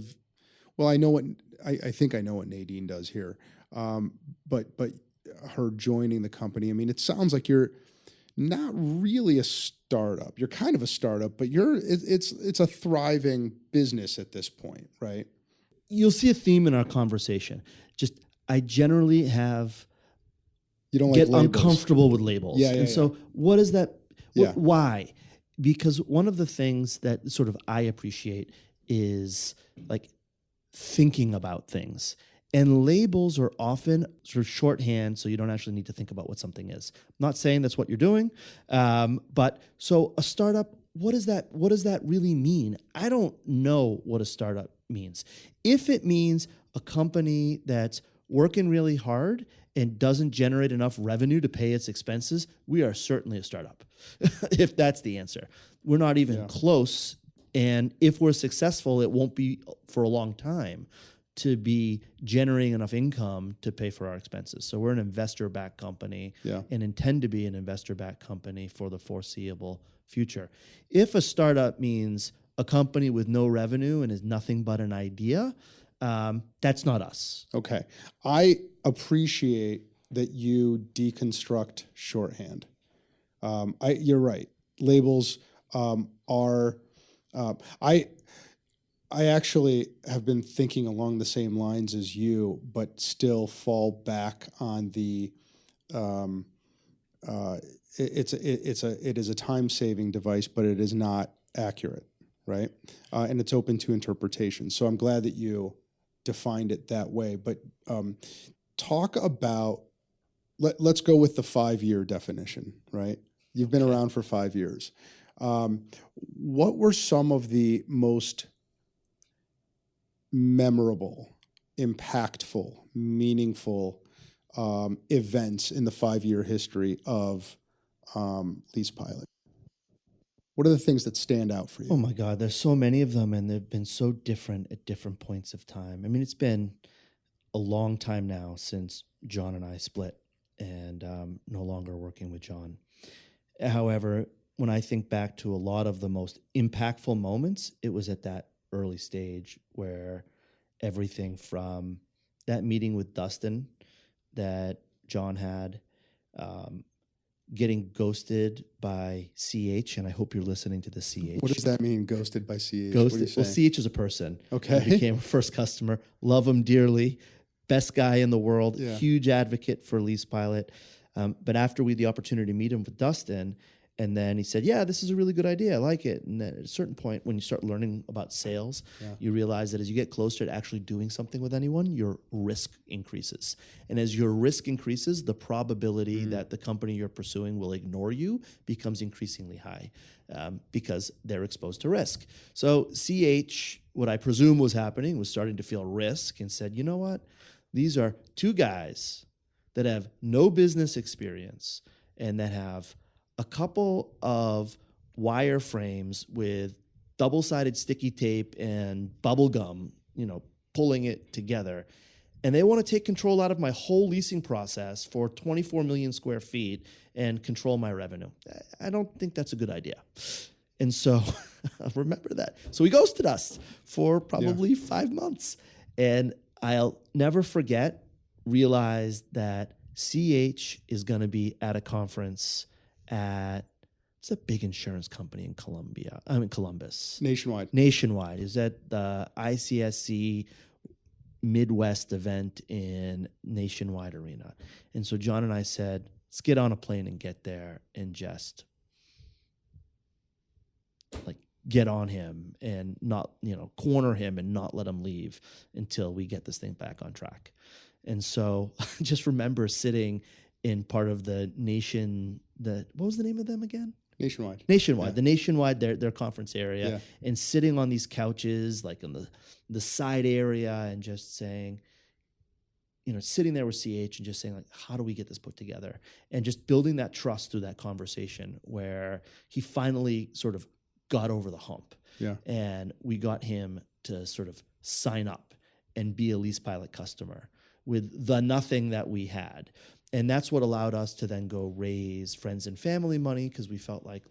think I know what Nadine does here. But her joining the company, it sounds like you're not really a startup. You're kind of a startup, but it's a thriving business at this point, right? You'll see a theme in our conversation. I generally get uncomfortable with labels. So what is that? Why? Because one of the things that sort of I appreciate is like thinking about things. And labels are often sort of shorthand, so you don't actually need to think about what something is. I'm not saying that's what you're doing, but so a startup, what does that really mean? I don't know what a startup means. If it means a company that's working really hard and doesn't generate enough revenue to pay its expenses, we are certainly a startup. If that's the answer. We're not even close, and if we're successful, it won't be for a long time to be generating enough income to pay for our expenses. So we're an investor-backed company and intend to be an investor-backed company for the foreseeable future. If a startup means a company with no revenue and is nothing but an idea, that's not us. Okay. I appreciate that you deconstruct shorthand. You're right. Labels are... I actually have been thinking along the same lines as you, but still fall back on the it is a time-saving device, but it is not accurate, right? And it's open to interpretation. So I'm glad that you defined it that way. But talk about let's go with the 5-year definition, right? You've been around for 5 years. What were some of the most memorable, impactful, meaningful events in the 5-year history of LeasePilot? What are the things that stand out for you? Oh my God, there's so many of them, and they've been so different at different points of time. It's been a long time now since John and I split and no longer working with John. However, when I think back to a lot of the most impactful moments, it was at that early stage where everything from that meeting with Dustin that John had, getting ghosted by CH, and I hope you're listening to the CH. What does that mean, ghosted by CH? Ghosted. Well, CH is a person. Okay. He became our first customer. Love him dearly. Best guy in the world. Yeah. Huge advocate for LeasePilot. But after we had the opportunity to meet him with Dustin, And then he said, yeah, this is a really good idea. I like it. And then at a certain point, when you start learning about sales, you realize that as you get closer to actually doing something with anyone, your risk increases. And as your risk increases, the probability that the company you're pursuing will ignore you becomes increasingly high because they're exposed to risk. So CH, what I presume was happening, was starting to feel risk and said, you know what? These are two guys that have no business experience and that have a couple of wireframes with double-sided sticky tape and bubble gum, pulling it together. And they want to take control out of my whole leasing process for 24 million square feet and control my revenue. I don't think that's a good idea. And so I'll remember that. So he ghosted us for probably 5 months. And I'll never realize that CH is going to be at a conference it's a big insurance company in Columbus. Nationwide is at the ICSC Midwest event in Nationwide Arena. And so John and I said, let's get on a plane and get there and just get on him and not, corner him and not let him leave until we get this thing back on track. And so I just remember sitting in part of the what was the name of them again? Nationwide. Yeah. The Nationwide, their conference area, and sitting on these couches, like in the side area, and just saying, sitting there with CH and just saying, how do we get this put together? And just building that trust through that conversation where he finally sort of got over the hump. Yeah. And we got him to sort of sign up and be a LeasePilot customer with the nothing that we had. And that's what allowed us to then go raise friends and family money, because we felt like,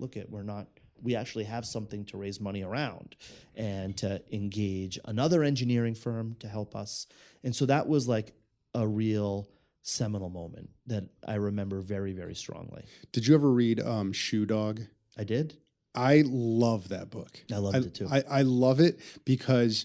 we actually have something to raise money around, and to engage another engineering firm to help us. And so that was like a real seminal moment that I remember very, very strongly. Did you ever read Shoe Dog? I did. I love that book. I loved it too. I love it because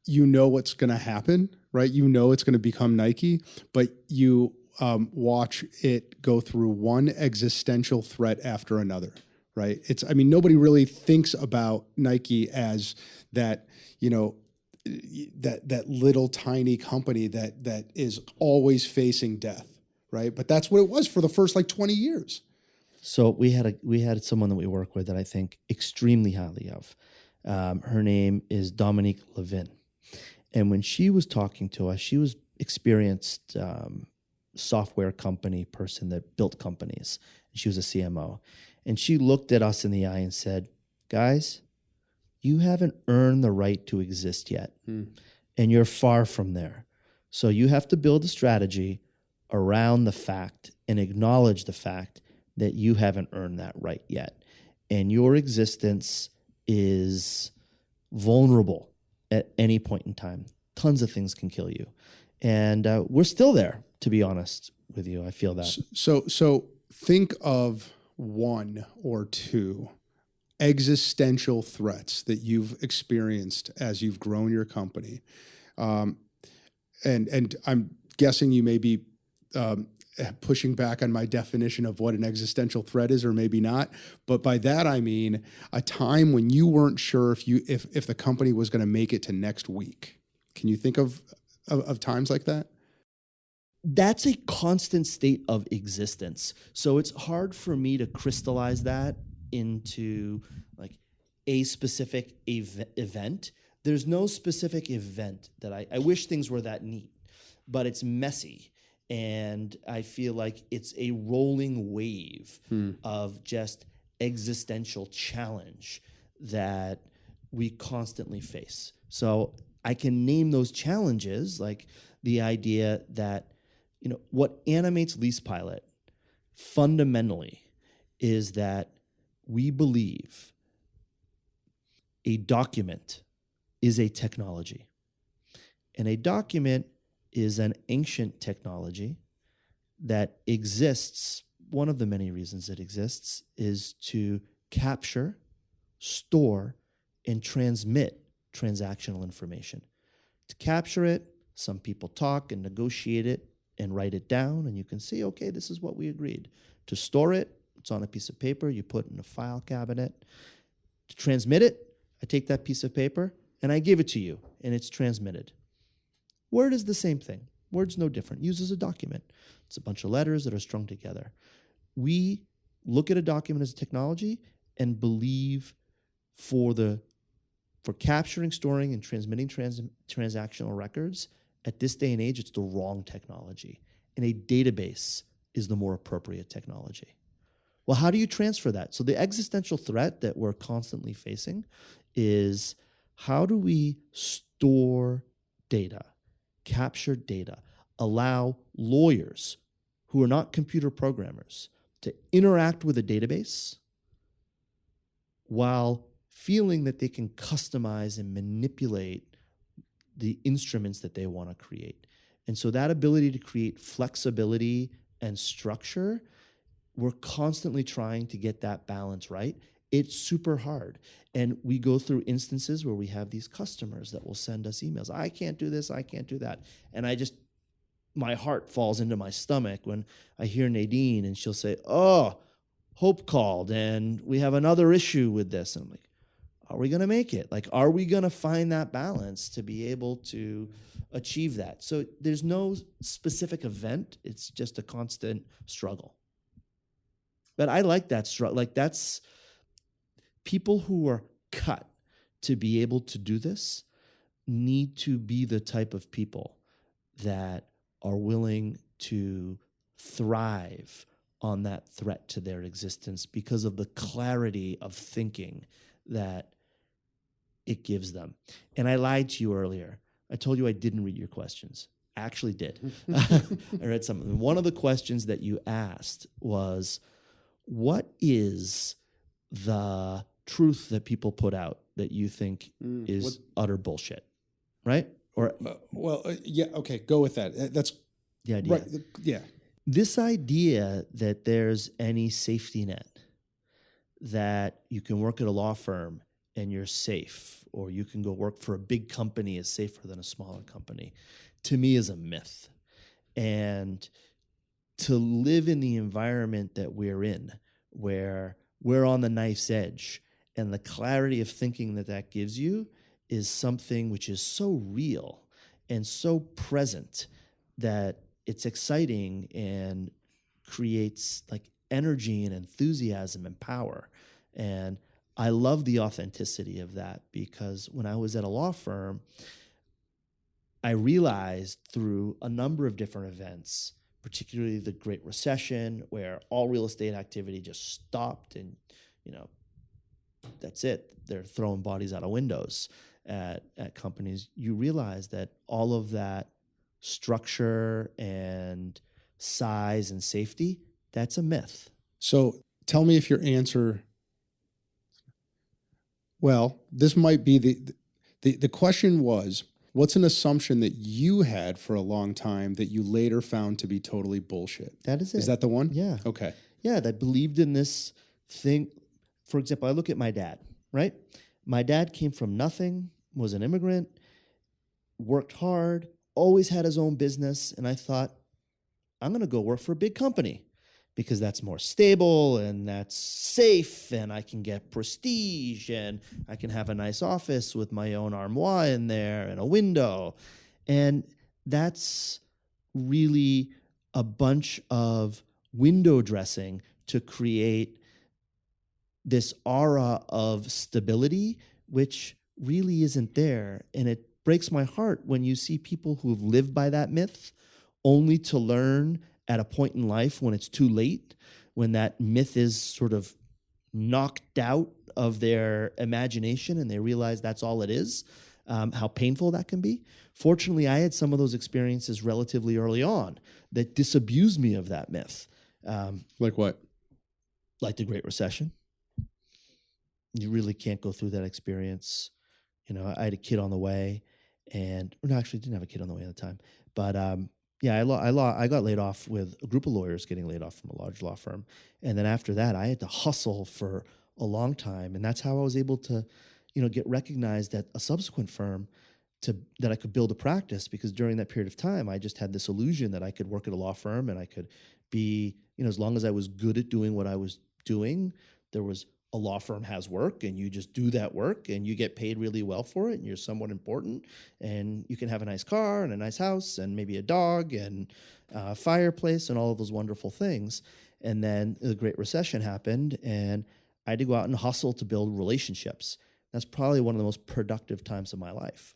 what's going to happen, right? It's going to become Nike, but you watch it go through one existential threat after another, right? Nobody really thinks about Nike as that, that little tiny company that is always facing death, right? But that's what it was for the first 20 years. So we had someone that we work with that I think extremely highly of. Her name is Dominique Levin. And when she was talking to us, she was experienced software company person that built companies. She was a CMO. And she looked at us in the eye and said, guys, you haven't earned the right to exist yet. And you're far from there. So you have to build a strategy around the fact and acknowledge the fact that you haven't earned that right yet. And your existence is vulnerable at any point in time. Tons of things can kill you. And we're still there, to be honest with you. I feel that. So think of one or two existential threats that you've experienced as you've grown your company. And I'm guessing you may be pushing back on my definition of what an existential threat is, or maybe not. But by that, I mean a time when you weren't sure if the company was going to make it to next week. Can you think of times like that? That's a constant state of existence. So it's hard for me to crystallize that into a specific event. There's no specific event that I wish things were that neat, but it's messy. And I feel like it's a rolling wave of just existential challenge that we constantly face. So I can name those challenges, like the idea that, what animates LeasePilot fundamentally is that we believe a document is a technology. And a document is an ancient technology that exists. One of the many reasons it exists is to capture, store, and transmit transactional information. To capture it, some people talk and negotiate it and write it down, and you can see, okay, this is what we agreed. To store it, It's on a piece of paper. You put it in a file cabinet. To transmit it, I take that piece of paper and I give it to you, and it's transmitted. Word is the same thing. Word's no different. Uses a document. It's a bunch of letters that are strung together. We look at a document as a technology and believe for capturing, storing, and transmitting transactional records, at this day and age, it's the wrong technology. And a database is the more appropriate technology. Well, how do you transfer that? So the existential threat that we're constantly facing is, how do we store data, capture data, allow lawyers who are not computer programmers to interact with a database while feeling that they can customize and manipulate the instruments that they want to create. And so that ability to create flexibility and structure, we're constantly trying to get that balance right. It's super hard. And we go through instances where we have these customers that will send us emails. I can't do this, I can't do that. And my heart falls into my stomach when I hear Nadine and she'll say, oh, Hope called and we have another issue with this. And I'm like, are we going to make it? Like, are we going to find that balance to be able to achieve that? So there's no specific event. It's just a constant struggle. But I like that struggle. Like, that's people who are cut to be able to do this need to be the type of people that are willing to thrive on that threat to their existence because of the clarity of thinking that it gives them. And I lied to you earlier. I told you I didn't read your questions. I actually did. I read some of them. One of the questions that you asked was, what is the truth that people put out that you think is utter bullshit, right? Or yeah, okay, go with that. That's the idea. Right. Yeah. This idea that there's any safety net, that you can work at a law firm and you're safe, or you can go work for a big company is safer than a smaller company, to me is a myth. And to live in the environment that we're in, where we're on the knife's edge, and the clarity of thinking that that gives you is something which is so real and so present that it's exciting and creates like energy and enthusiasm and power. And I love the authenticity of that, because when I was at a law firm, I realized through a number of different events, particularly the Great Recession, where all real estate activity just stopped and, that's it. They're throwing bodies out of windows at companies. You realize that all of that structure and size and safety, that's a myth. So tell me if your answer, well, this might be the question was, what's an assumption that you had for a long time that you later found to be totally bullshit? That is it. Is that the one? Yeah. Okay. Yeah, that believed in this thing. For example, I look at my dad, right? My dad came from nothing, was an immigrant, worked hard, always had his own business. And I thought, I'm going to go work for a big company because that's more stable and that's safe and I can get prestige and I can have a nice office with my own armoire in there and a window. And that's really a bunch of window dressing to create this aura of stability, which really isn't there. And it breaks my heart when you see people who have lived by that myth only to learn at a point in life when it's too late, when that myth is sort of knocked out of their imagination and they realize that's all it is, how painful that can be. Fortunately, I had some of those experiences relatively early on that disabused me of that myth. Like what? Like the Great Recession. You really can't go through that experience. I had a kid on the way, actually didn't have a kid on the way at the time. But I got laid off with a group of lawyers getting laid off from a large law firm. And then after that, I had to hustle for a long time. And that's how I was able to, get recognized at a subsequent firm that I could build a practice, because during that period of time, I just had this illusion that I could work at a law firm and I could be, as long as I was good at doing what I was doing. There was a law firm has work, and you just do that work, and you get paid really well for it, and you're somewhat important, and you can have a nice car and a nice house and maybe a dog and a fireplace and all of those wonderful things. And then the Great Recession happened, and I had to go out and hustle to build relationships. That's probably one of the most productive times of my life.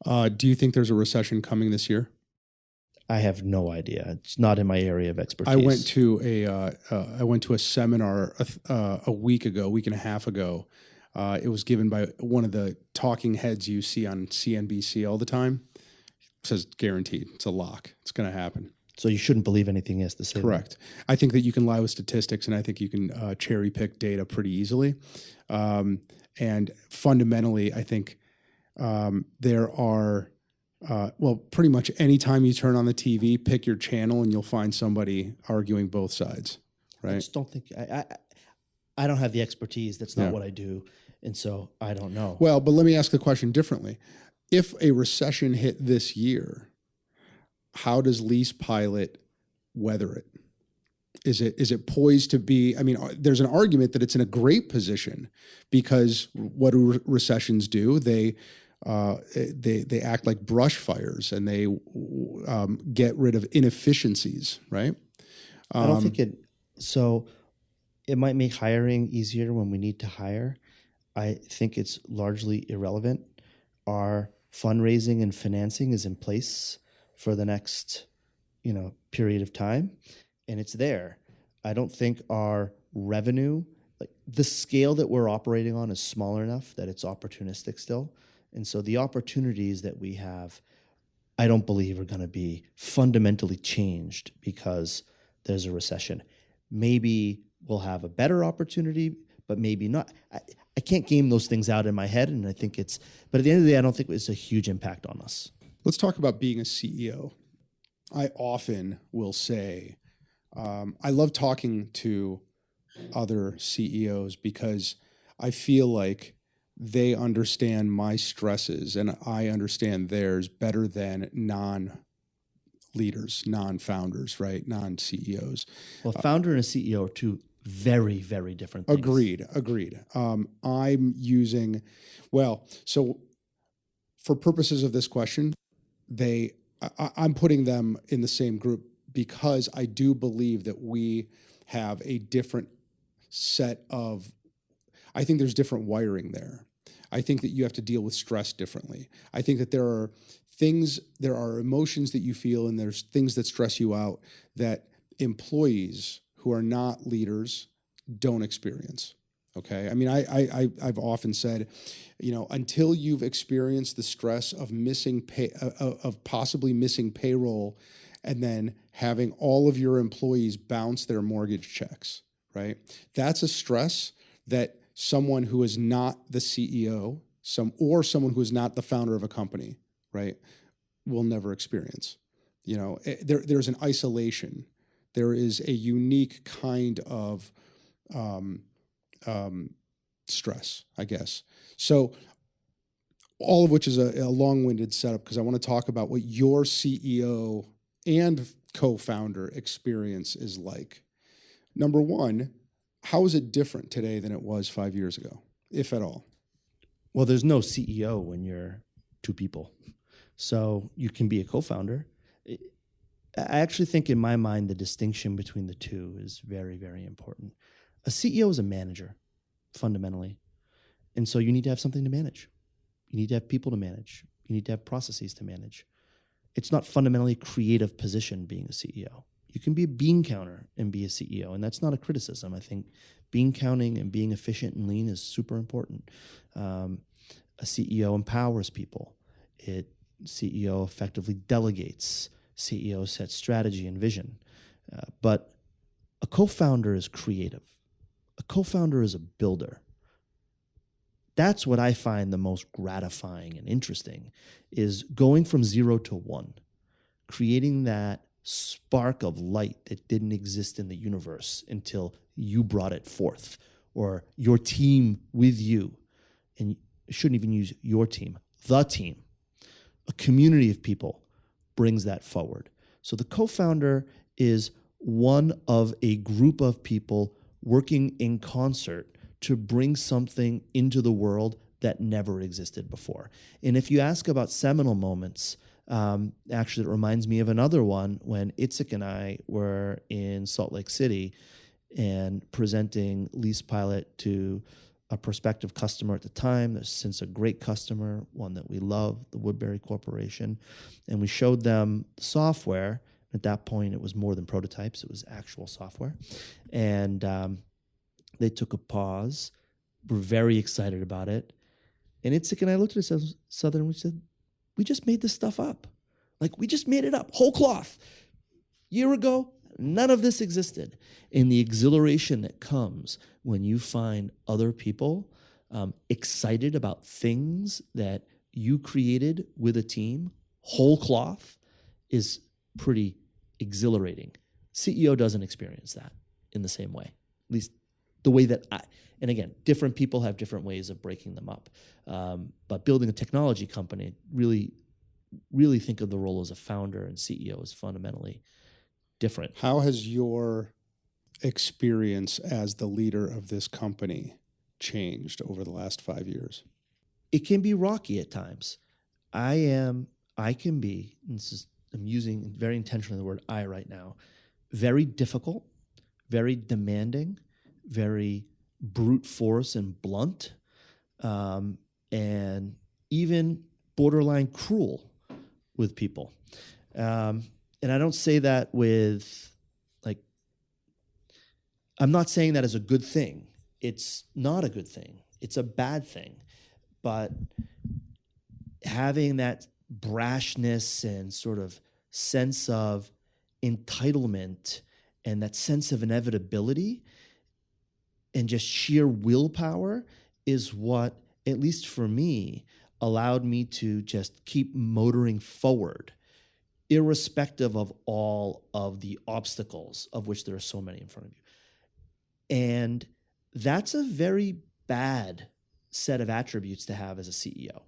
Do you think there's a recession coming this year? I have no idea. It's not in my area of expertise. I went to a seminar a week and a half ago. It was given by one of the talking heads you see on CNBC all the time. It says guaranteed. It's a lock. It's going to happen. So you shouldn't believe anything he has to say. Correct. I think that you can lie with statistics, and I think you can cherry pick data pretty easily. And fundamentally, I think there are, pretty much any time you turn on the TV, pick your channel, and you'll find somebody arguing both sides. Right? I just don't think I don't have the expertise. That's not what I do, and so I don't know. Well, but let me ask the question differently. If a recession hit this year, how does LeasePilot weather it? Is it poised to be? I mean, there's an argument that it's in a great position because what do recessions do? They act like brush fires, and they get rid of inefficiencies, right? I don't think it. So it might make hiring easier when we need to hire. I think it's largely irrelevant. Our fundraising and financing is in place for the next, period of time, and it's there. I don't think our revenue, like the scale that we're operating on, is small enough that it's opportunistic still. And so the opportunities that we have, I don't believe are going to be fundamentally changed because there's a recession. Maybe we'll have a better opportunity, but maybe not. I can't game those things out in my head, and I think but at the end of the day, I don't think it's a huge impact on us. Let's talk about being a CEO. I often will say, I love talking to other CEOs because I feel like they understand my stresses and I understand theirs better than non-leaders, non-founders, right? Non-CEOs. Well, founder and a CEO are two very, very different things. Agreed. I'm using, so for purposes of this question, I'm putting them in the same group because I do believe that we have a different set of, I think there's different wiring there. I think that you have to deal with stress differently. I think that there are emotions that you feel, and there's things that stress you out that employees who are not leaders don't experience. Okay. I mean, I've often said, until you've experienced the stress of possibly missing payroll and then having all of your employees bounce their mortgage checks, right? That's a stress that someone who is not the CEO, someone who is not the founder of a company, right, will never experience. There's an isolation. There is a unique kind of stress, I guess. So all of which is a long-winded setup because I want to talk about what your CEO and co-founder experience is like. Number one, how is it different today than it was 5 years ago, if at all? Well, there's no CEO when you're two people. So you can be a co-founder. I actually think in my mind, the distinction between the two is very, very important. A CEO is a manager, fundamentally. And so you need to have something to manage. You need to have people to manage. You need to have processes to manage. It's not fundamentally a creative position being a CEO. You can be a bean counter and be a CEO, and that's not a criticism. I think bean counting and being efficient and lean is super important. A CEO empowers people. CEO effectively delegates. CEO sets strategy and vision. But a co-founder is creative. A co-founder is a builder. That's what I find the most gratifying and interesting, is going from 0 to 1, creating that spark of light that didn't exist in the universe until you brought it forth, or your team with you. And you shouldn't even use your team, the team. A community of people brings that forward. So the co-founder is one of a group of people working in concert to bring something into the world that never existed before. And if you ask about seminal moments, actually, it reminds me of another one when Itzik and I were in Salt Lake City and presenting LeasePilot to a prospective customer at the time. There's since a great customer, one that we love, the Woodbury Corporation. And we showed them the software. At that point, it was more than prototypes. It was actual software. And they took a pause, were very excited about it. And Itzik and I looked at ourselves, Southern, and we said, we just made this stuff up. Like, we just made it up, whole cloth. Year ago, none of this existed. And the exhilaration that comes when you find other people excited about things that you created with a team, whole cloth, is pretty exhilarating. CEO doesn't experience that in the same way, at least the way that and again, different people have different ways of breaking them up. But building a technology company, really think of the role as a founder and CEO as fundamentally different. How has your experience as the leader of this company changed over the last 5 years? It can be rocky at times. I can be, and I'm using very intentionally the word I right now, very difficult, very demanding, very brute force and blunt, and even borderline cruel with people. And I don't say that with, like, I'm not saying that as a good thing. It's not a good thing. It's a bad thing. But having that brashness and sort of sense of entitlement and that sense of inevitability and just sheer willpower is what, at least for me, allowed me to just keep motoring forward, irrespective of all of the obstacles, of which there are so many in front of you. And that's a very bad set of attributes to have as a CEO.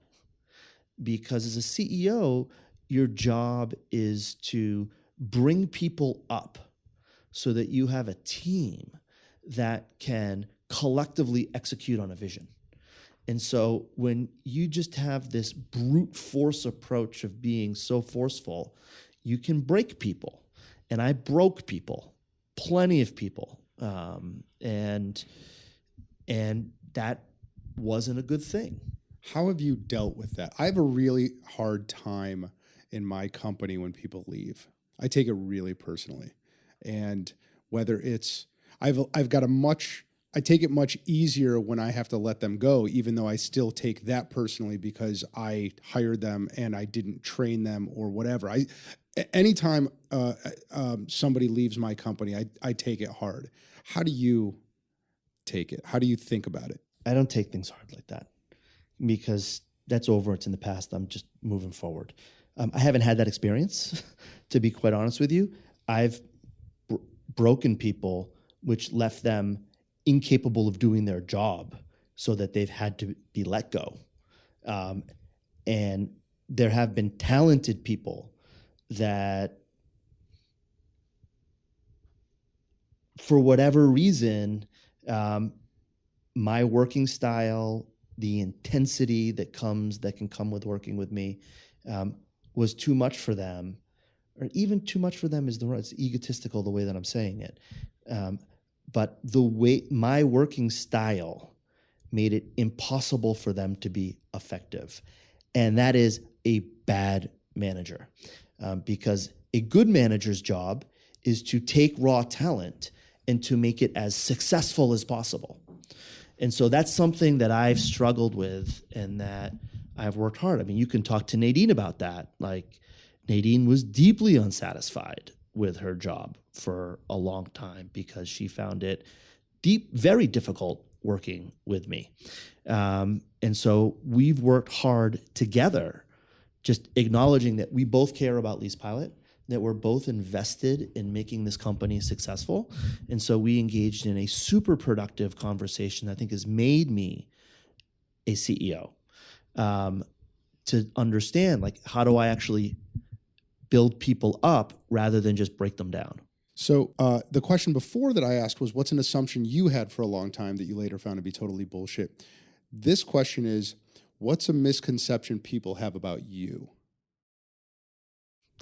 Because as a CEO, your job is to bring people up so that you have a team that can collectively execute on a vision. And so when you just have this brute force approach of being so forceful, you can break people. And I broke people, plenty of people. And that wasn't a good thing. How have you dealt with that? I have a really hard time in my company when people leave. I take it really personally. And whether it's, I take it much easier when I have to let them go, even though I still take that personally because I hired them and I didn't train them or whatever. Anytime somebody leaves my company, I take it hard. How do you take it? How do you think about it? I don't take things hard like that because that's over. It's in the past. I'm just moving forward. I haven't had that experience, to be quite honest with you. I've broken people, which left them incapable of doing their job so that they've had to be let go. And there have been talented people that, for whatever reason, my working style, the intensity that can come with working with me, was too much for them, or even too much for them is it's egotistical the way that I'm saying it. But the way my working style made it impossible for them to be effective. And that is a bad manager, because a good manager's job is to take raw talent and to make it as successful as possible. And so that's something that I've struggled with and that I've worked hard. I mean, you can talk to Nadine about that. Like, Nadine was deeply unsatisfied with her job for a long time because she found it very difficult working with me. And so we've worked hard together, just acknowledging that we both care about LeasePilot, that we're both invested in making this company successful. And so we engaged in a super productive conversation that I think has made me a CEO, to understand, like, how do I actually build people up rather than just break them down? So the question before that I asked was, what's an assumption you had for a long time that you later found to be totally bullshit? This question is, what's a misconception people have about you?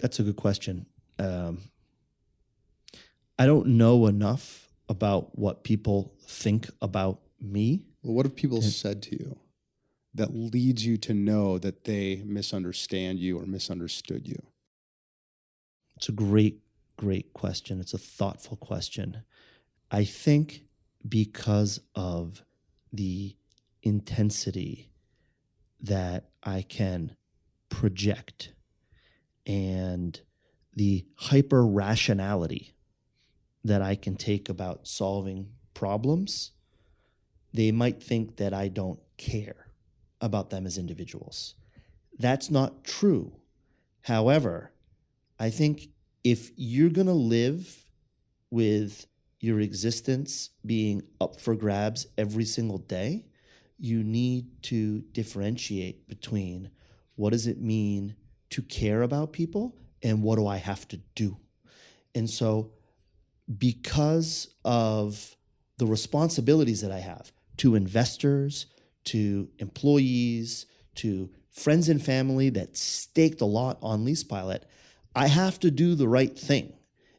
That's a good question. I don't know enough about what people think about me. Well, what have people said to you that leads you to know that they misunderstand you or misunderstood you? It's a great question. It's a thoughtful question. I think because of the intensity that I can project and the hyper rationality that I can take about solving problems, they might think that I don't care about them as individuals. That's not true. However, I think if you're going to live with your existence being up for grabs every single day, you need to differentiate between what does it mean to care about people and what do I have to do? And so because of the responsibilities that I have to investors, to employees, to friends and family that staked a lot on LeasePilot, I have to do the right thing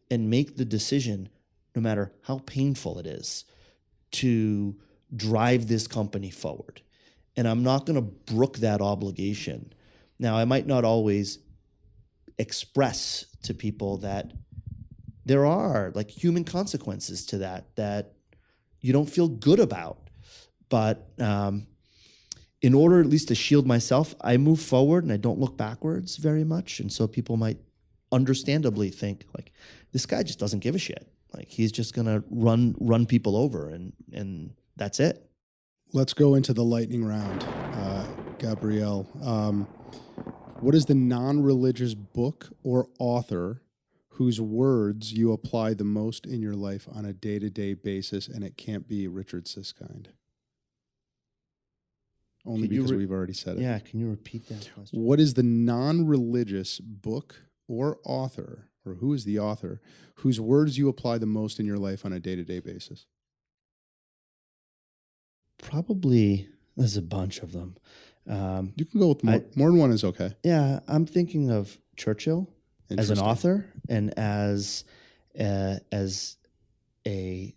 and make the decision, no matter how painful it is, to drive this company forward. And I'm not going to brook that obligation. Now, I might not always express to people that there are like human consequences to that you don't feel good about. But in order at least to shield myself, I move forward and I don't look backwards very much. And so people might understandably think like, this guy just doesn't give a shit. Like he's just going to run people over and that's it. Let's go into the lightning round. Gabriel, what is the non-religious book or author whose words you apply the most in your life on a day-to-day basis, and it can't be Richard Siskind? Only because we've already said it. Yeah, can you repeat that question? What is the non-religious book or author, or who is the author, whose words you apply the most in your life on a day-to-day basis? Probably, there's a bunch of them. You can go with more than one is okay. Yeah, I'm thinking of Churchill as an author and as a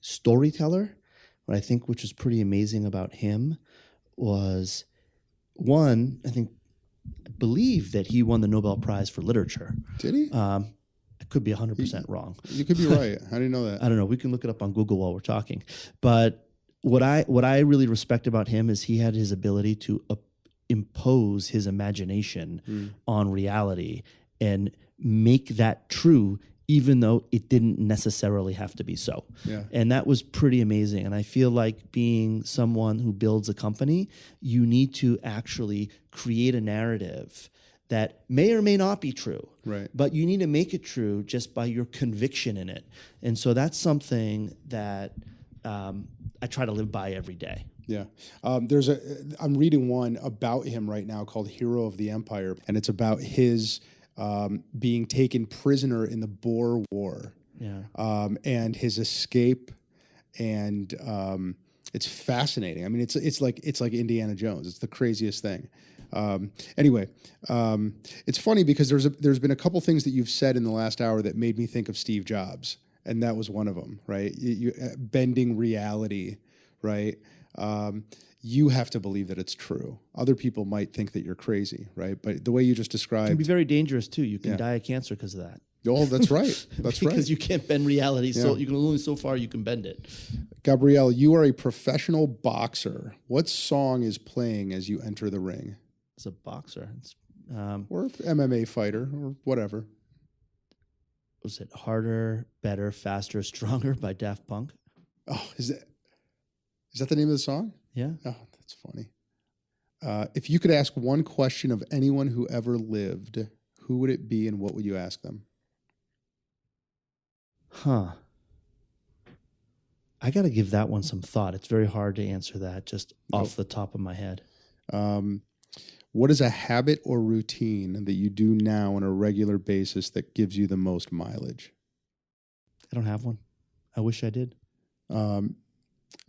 storyteller. What I think which was pretty amazing about him was, one, I believe that he won the Nobel Prize for Literature. Did he? I could be 100% wrong. You could be right. How do you know that? I don't know. We can look it up on Google while we're talking. But what I really respect about him is he had his ability to impose his imagination on reality and make that true, even though it didn't necessarily have to be so. Yeah. And that was pretty amazing. And I feel like being someone who builds a company, you need to actually create a narrative that may or may not be true. Right. But you need to make it true just by your conviction in it. And so that's something that I try to live by every day. Yeah. I'm reading one about him right now called Hero of the Empire, and it's about his being taken prisoner in the Boer War. Yeah. And his escape, and it's fascinating. I mean, it's like Indiana Jones. It's the craziest thing. Anyway, it's funny because there's been a couple things that you've said in the last hour that made me think of Steve Jobs, and that was one of them, right? You bending reality, right? You have to believe that it's true. Other people might think that you're crazy, right? But the way you just described... It can be very dangerous, too. You can die of cancer because of that. Oh, that's right. That's right. Because you can't bend reality. So you can only so far you can bend it. Gabriel, you are a professional boxer. What song is playing as you enter the ring? As a boxer. Or MMA fighter or whatever. Was it Harder, Better, Faster, Stronger by Daft Punk? Oh, is that the name of the song? Yeah. Oh, that's funny. If you could ask one question of anyone who ever lived, who would it be and what would you ask them? Huh. I got to give that one some thought. It's very hard to answer that just off the top of my head. What is a habit or routine that you do now on a regular basis that gives you the most mileage? I don't have one. I wish I did.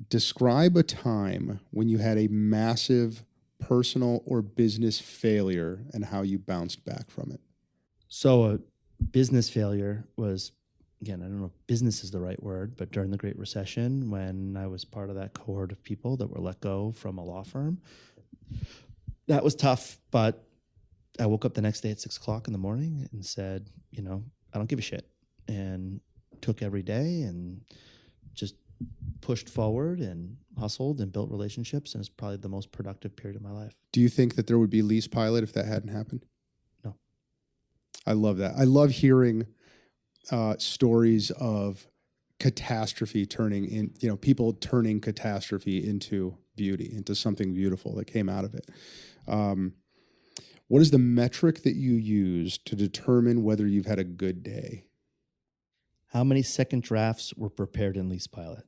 Describe a time when you had a massive personal or business failure and how you bounced back from it. So a business failure was, again, I don't know if business is the right word, but during the Great Recession, when I was part of that cohort of people that were let go from a law firm, that was tough. But I woke up the next day at 6 o'clock in the morning and said, I don't give a shit, and took every day and just pushed forward and hustled and built relationships. And it's probably the most productive period of my life. Do you think that there would be LeasePilot if that hadn't happened? No. I love that. I love hearing stories of catastrophe turning in, people turning catastrophe into beauty, into something beautiful that came out of it. What is the metric that you use to determine whether you've had a good day? How many second drafts were prepared in LeasePilot?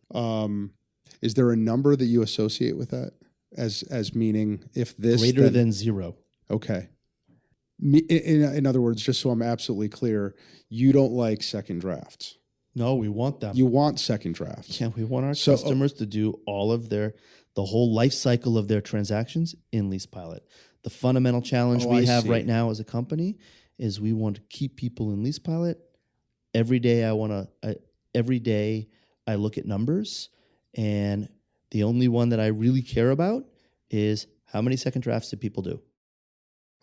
Is there a number that you associate with that as meaning if this greater than 0? Okay. In other words, just so I'm absolutely clear, you don't like second drafts. No, we want them. You want second drafts. Yeah, we want our customers to do all of the whole life cycle of their transactions in LeasePilot. The fundamental challenge we have right now as a company is we want to keep people in LeasePilot. Every day I look at numbers, and the only one that I really care about is how many second drafts did people do?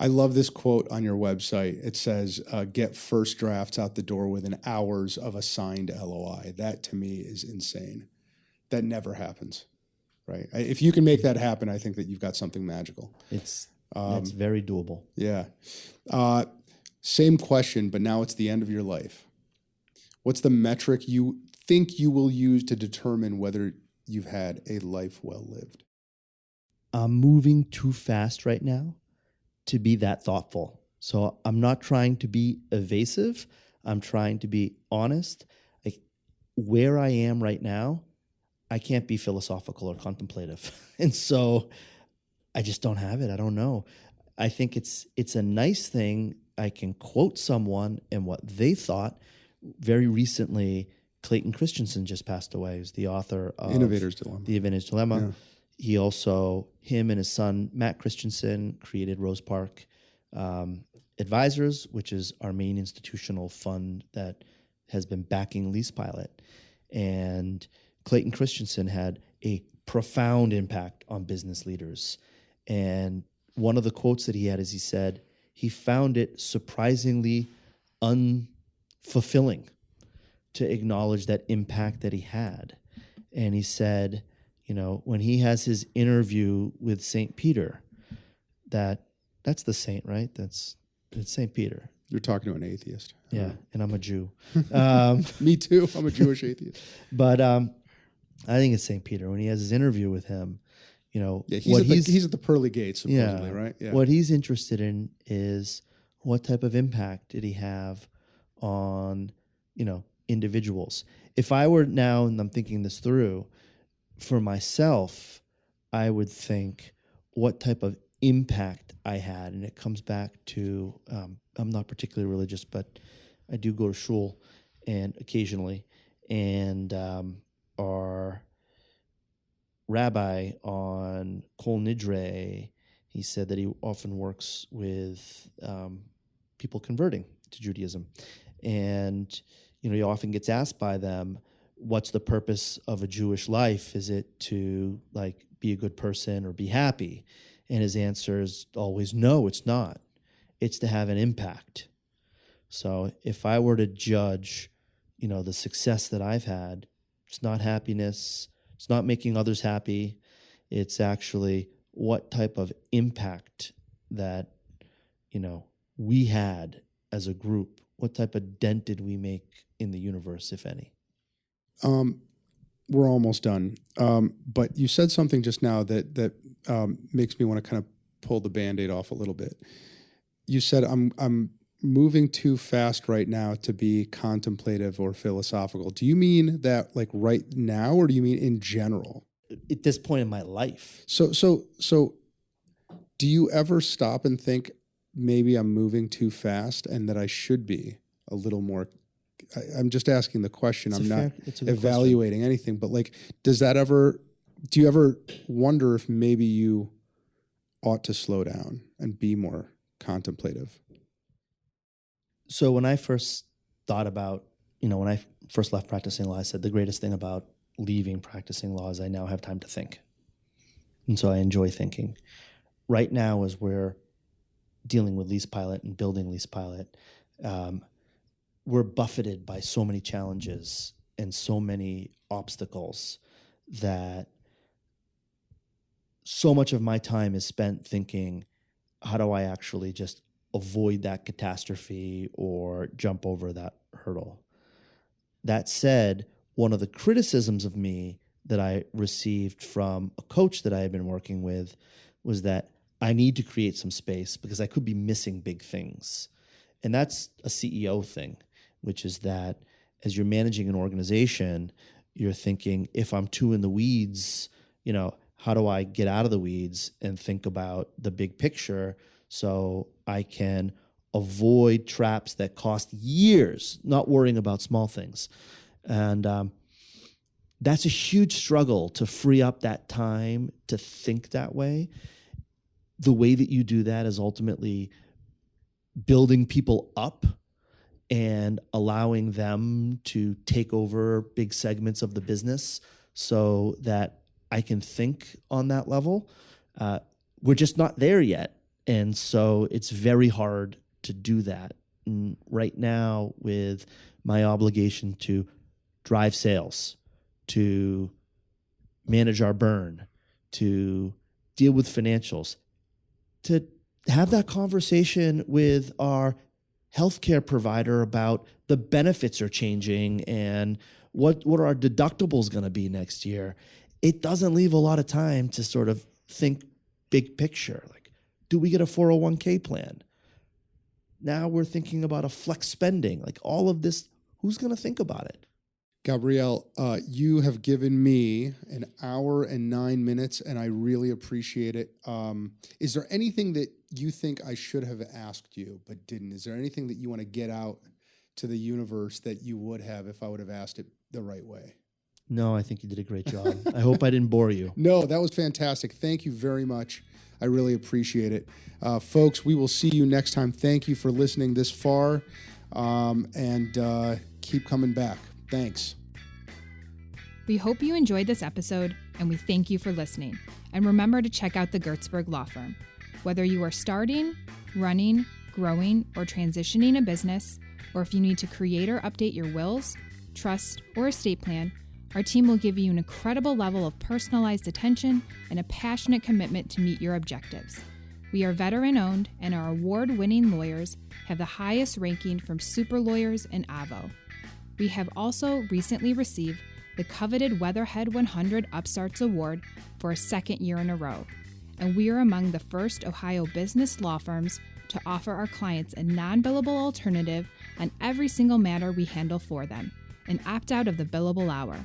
I love this quote on your website. It says, get first drafts out the door within hours of a signed LOI. That to me is insane. That never happens, right? If you can make that happen, I think that you've got something magical. It's very doable. Yeah. Same question, but now it's the end of your life. What's the metric you think you will use to determine whether you've had a life well lived? I'm moving too fast right now to be that thoughtful. So I'm not trying to be evasive. I'm trying to be honest. Like where I am right now, I can't be philosophical or contemplative. And so I just don't have it. I don't know. I think it's a nice thing. I can quote someone and what they thought. Very recently, Clayton Christensen just passed away, who's the author of Innovator's Dilemma. The Innovator's Dilemma. Yeah. He also, him and his son, Matt Christensen, created Rose Park Advisors, which is our main institutional fund that has been backing LeasePilot. And Clayton Christensen had a profound impact on business leaders. And one of the quotes that he had is he said, he found it surprisingly unfulfilling to acknowledge that impact that he had. And he said, when he has his interview with St. Peter, that's the saint, right? It's St. Peter. You're talking to an atheist. Yeah, and I'm a Jew. Me too. I'm a Jewish atheist. But I think it's St. Peter. When he has his interview with him, he's at the pearly gates, supposedly, right? Yeah. What he's interested in is what type of impact did he have on, individuals. If I were now, and I'm thinking this through, for myself, I would think what type of impact I had. And it comes back to, I'm not particularly religious, but I do go to shul and occasionally. And our rabbi on Kol Nidre, he said that he often works with people converting to Judaism. And, he often gets asked by them, what's the purpose of a Jewish life? Is it to be a good person or be happy? And his answer is always, no, it's not. It's to have an impact. So if I were to judge, the success that I've had, it's not happiness. It's not making others happy. It's actually what type of impact that, we had as a group. What type of dent did we make in the universe, if any? We're almost done. But you said something just now that makes me want to kind of pull the Band-Aid off a little bit. You said, I'm moving too fast right now to be contemplative or philosophical. Do you mean that right now, or do you mean in general? At this point in my life. So do you ever stop and think maybe I'm moving too fast and that I should be a little more I'm just asking the question. It's I'm a not it's a good evaluating anything, but like, do you ever wonder if maybe you ought to slow down and be more contemplative? So when I first thought about, when I first left practicing law, I said the greatest thing about leaving practicing law is I now have time to think. And so I enjoy thinking. Right now, as we're dealing with LeasePilot and building LeasePilot, we're buffeted by so many challenges and so many obstacles that so much of my time is spent thinking, how do I actually just avoid that catastrophe or jump over that hurdle? That said, one of the criticisms of me that I received from a coach that I had been working with was that I need to create some space because I could be missing big things. And that's a CEO thing, which is that as you're managing an organization, you're thinking, if I'm too in the weeds, how do I get out of the weeds and think about the big picture so I can avoid traps that cost years, not worrying about small things. And that's a huge struggle to free up that time to think that way. The way that you do that is ultimately building people up and allowing them to take over big segments of the business so that I can think on that level. We're just not there yet. And so it's very hard to do that. And right now, with my obligation to drive sales, to manage our burn, to deal with financials, to have that conversation with our healthcare provider about the benefits are changing and what are our deductibles going to be next year, it doesn't leave a lot of time to sort of think big picture. Like, do we get a 401k plan? Now we're thinking about a flex spending. Like all of this, who's going to think about it? Gabriel, you have given me an hour and 9 minutes, and I really appreciate it. Is there anything that you think I should have asked you but didn't? Is there anything that you want to get out to the universe that you would have if I would have asked it the right way? No, I think you did a great job. I hope I didn't bore you. No, that was fantastic. Thank you very much. I really appreciate it. Folks, we will see you next time. Thank you for listening this far, and keep coming back. Thanks. We hope you enjoyed this episode, and we thank you for listening. And remember to check out the Gertzberg Law Firm. Whether you are starting, running, growing, or transitioning a business, or if you need to create or update your wills, trust, or estate plan, our team will give you an incredible level of personalized attention and a passionate commitment to meet your objectives. We are veteran-owned, and our award-winning lawyers have the highest ranking from Super Lawyers and Avo. We have also recently received the coveted Weatherhead 100 Upstarts Award for a second year in a row, and we are among the first Ohio business law firms to offer our clients a non-billable alternative on every single matter we handle for them, and opt out of the billable hour.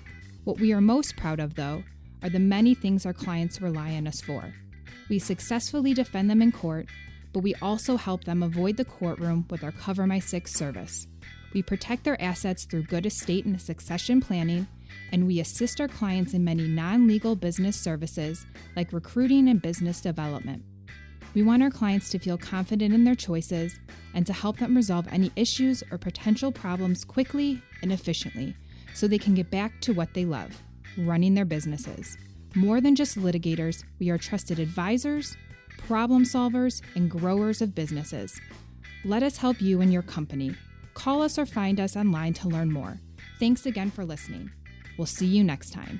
What we are most proud of, though, are the many things our clients rely on us for. We successfully defend them in court, but we also help them avoid the courtroom with our Cover My Six service. We protect their assets through good estate and succession planning, and we assist our clients in many non-legal business services like recruiting and business development. We want our clients to feel confident in their choices and to help them resolve any issues or potential problems quickly and efficiently so they can get back to what they love, running their businesses. More than just litigators, we are trusted advisors, problem solvers, and growers of businesses. Let us help you and your company. Call us or find us online to learn more. Thanks again for listening. We'll see you next time.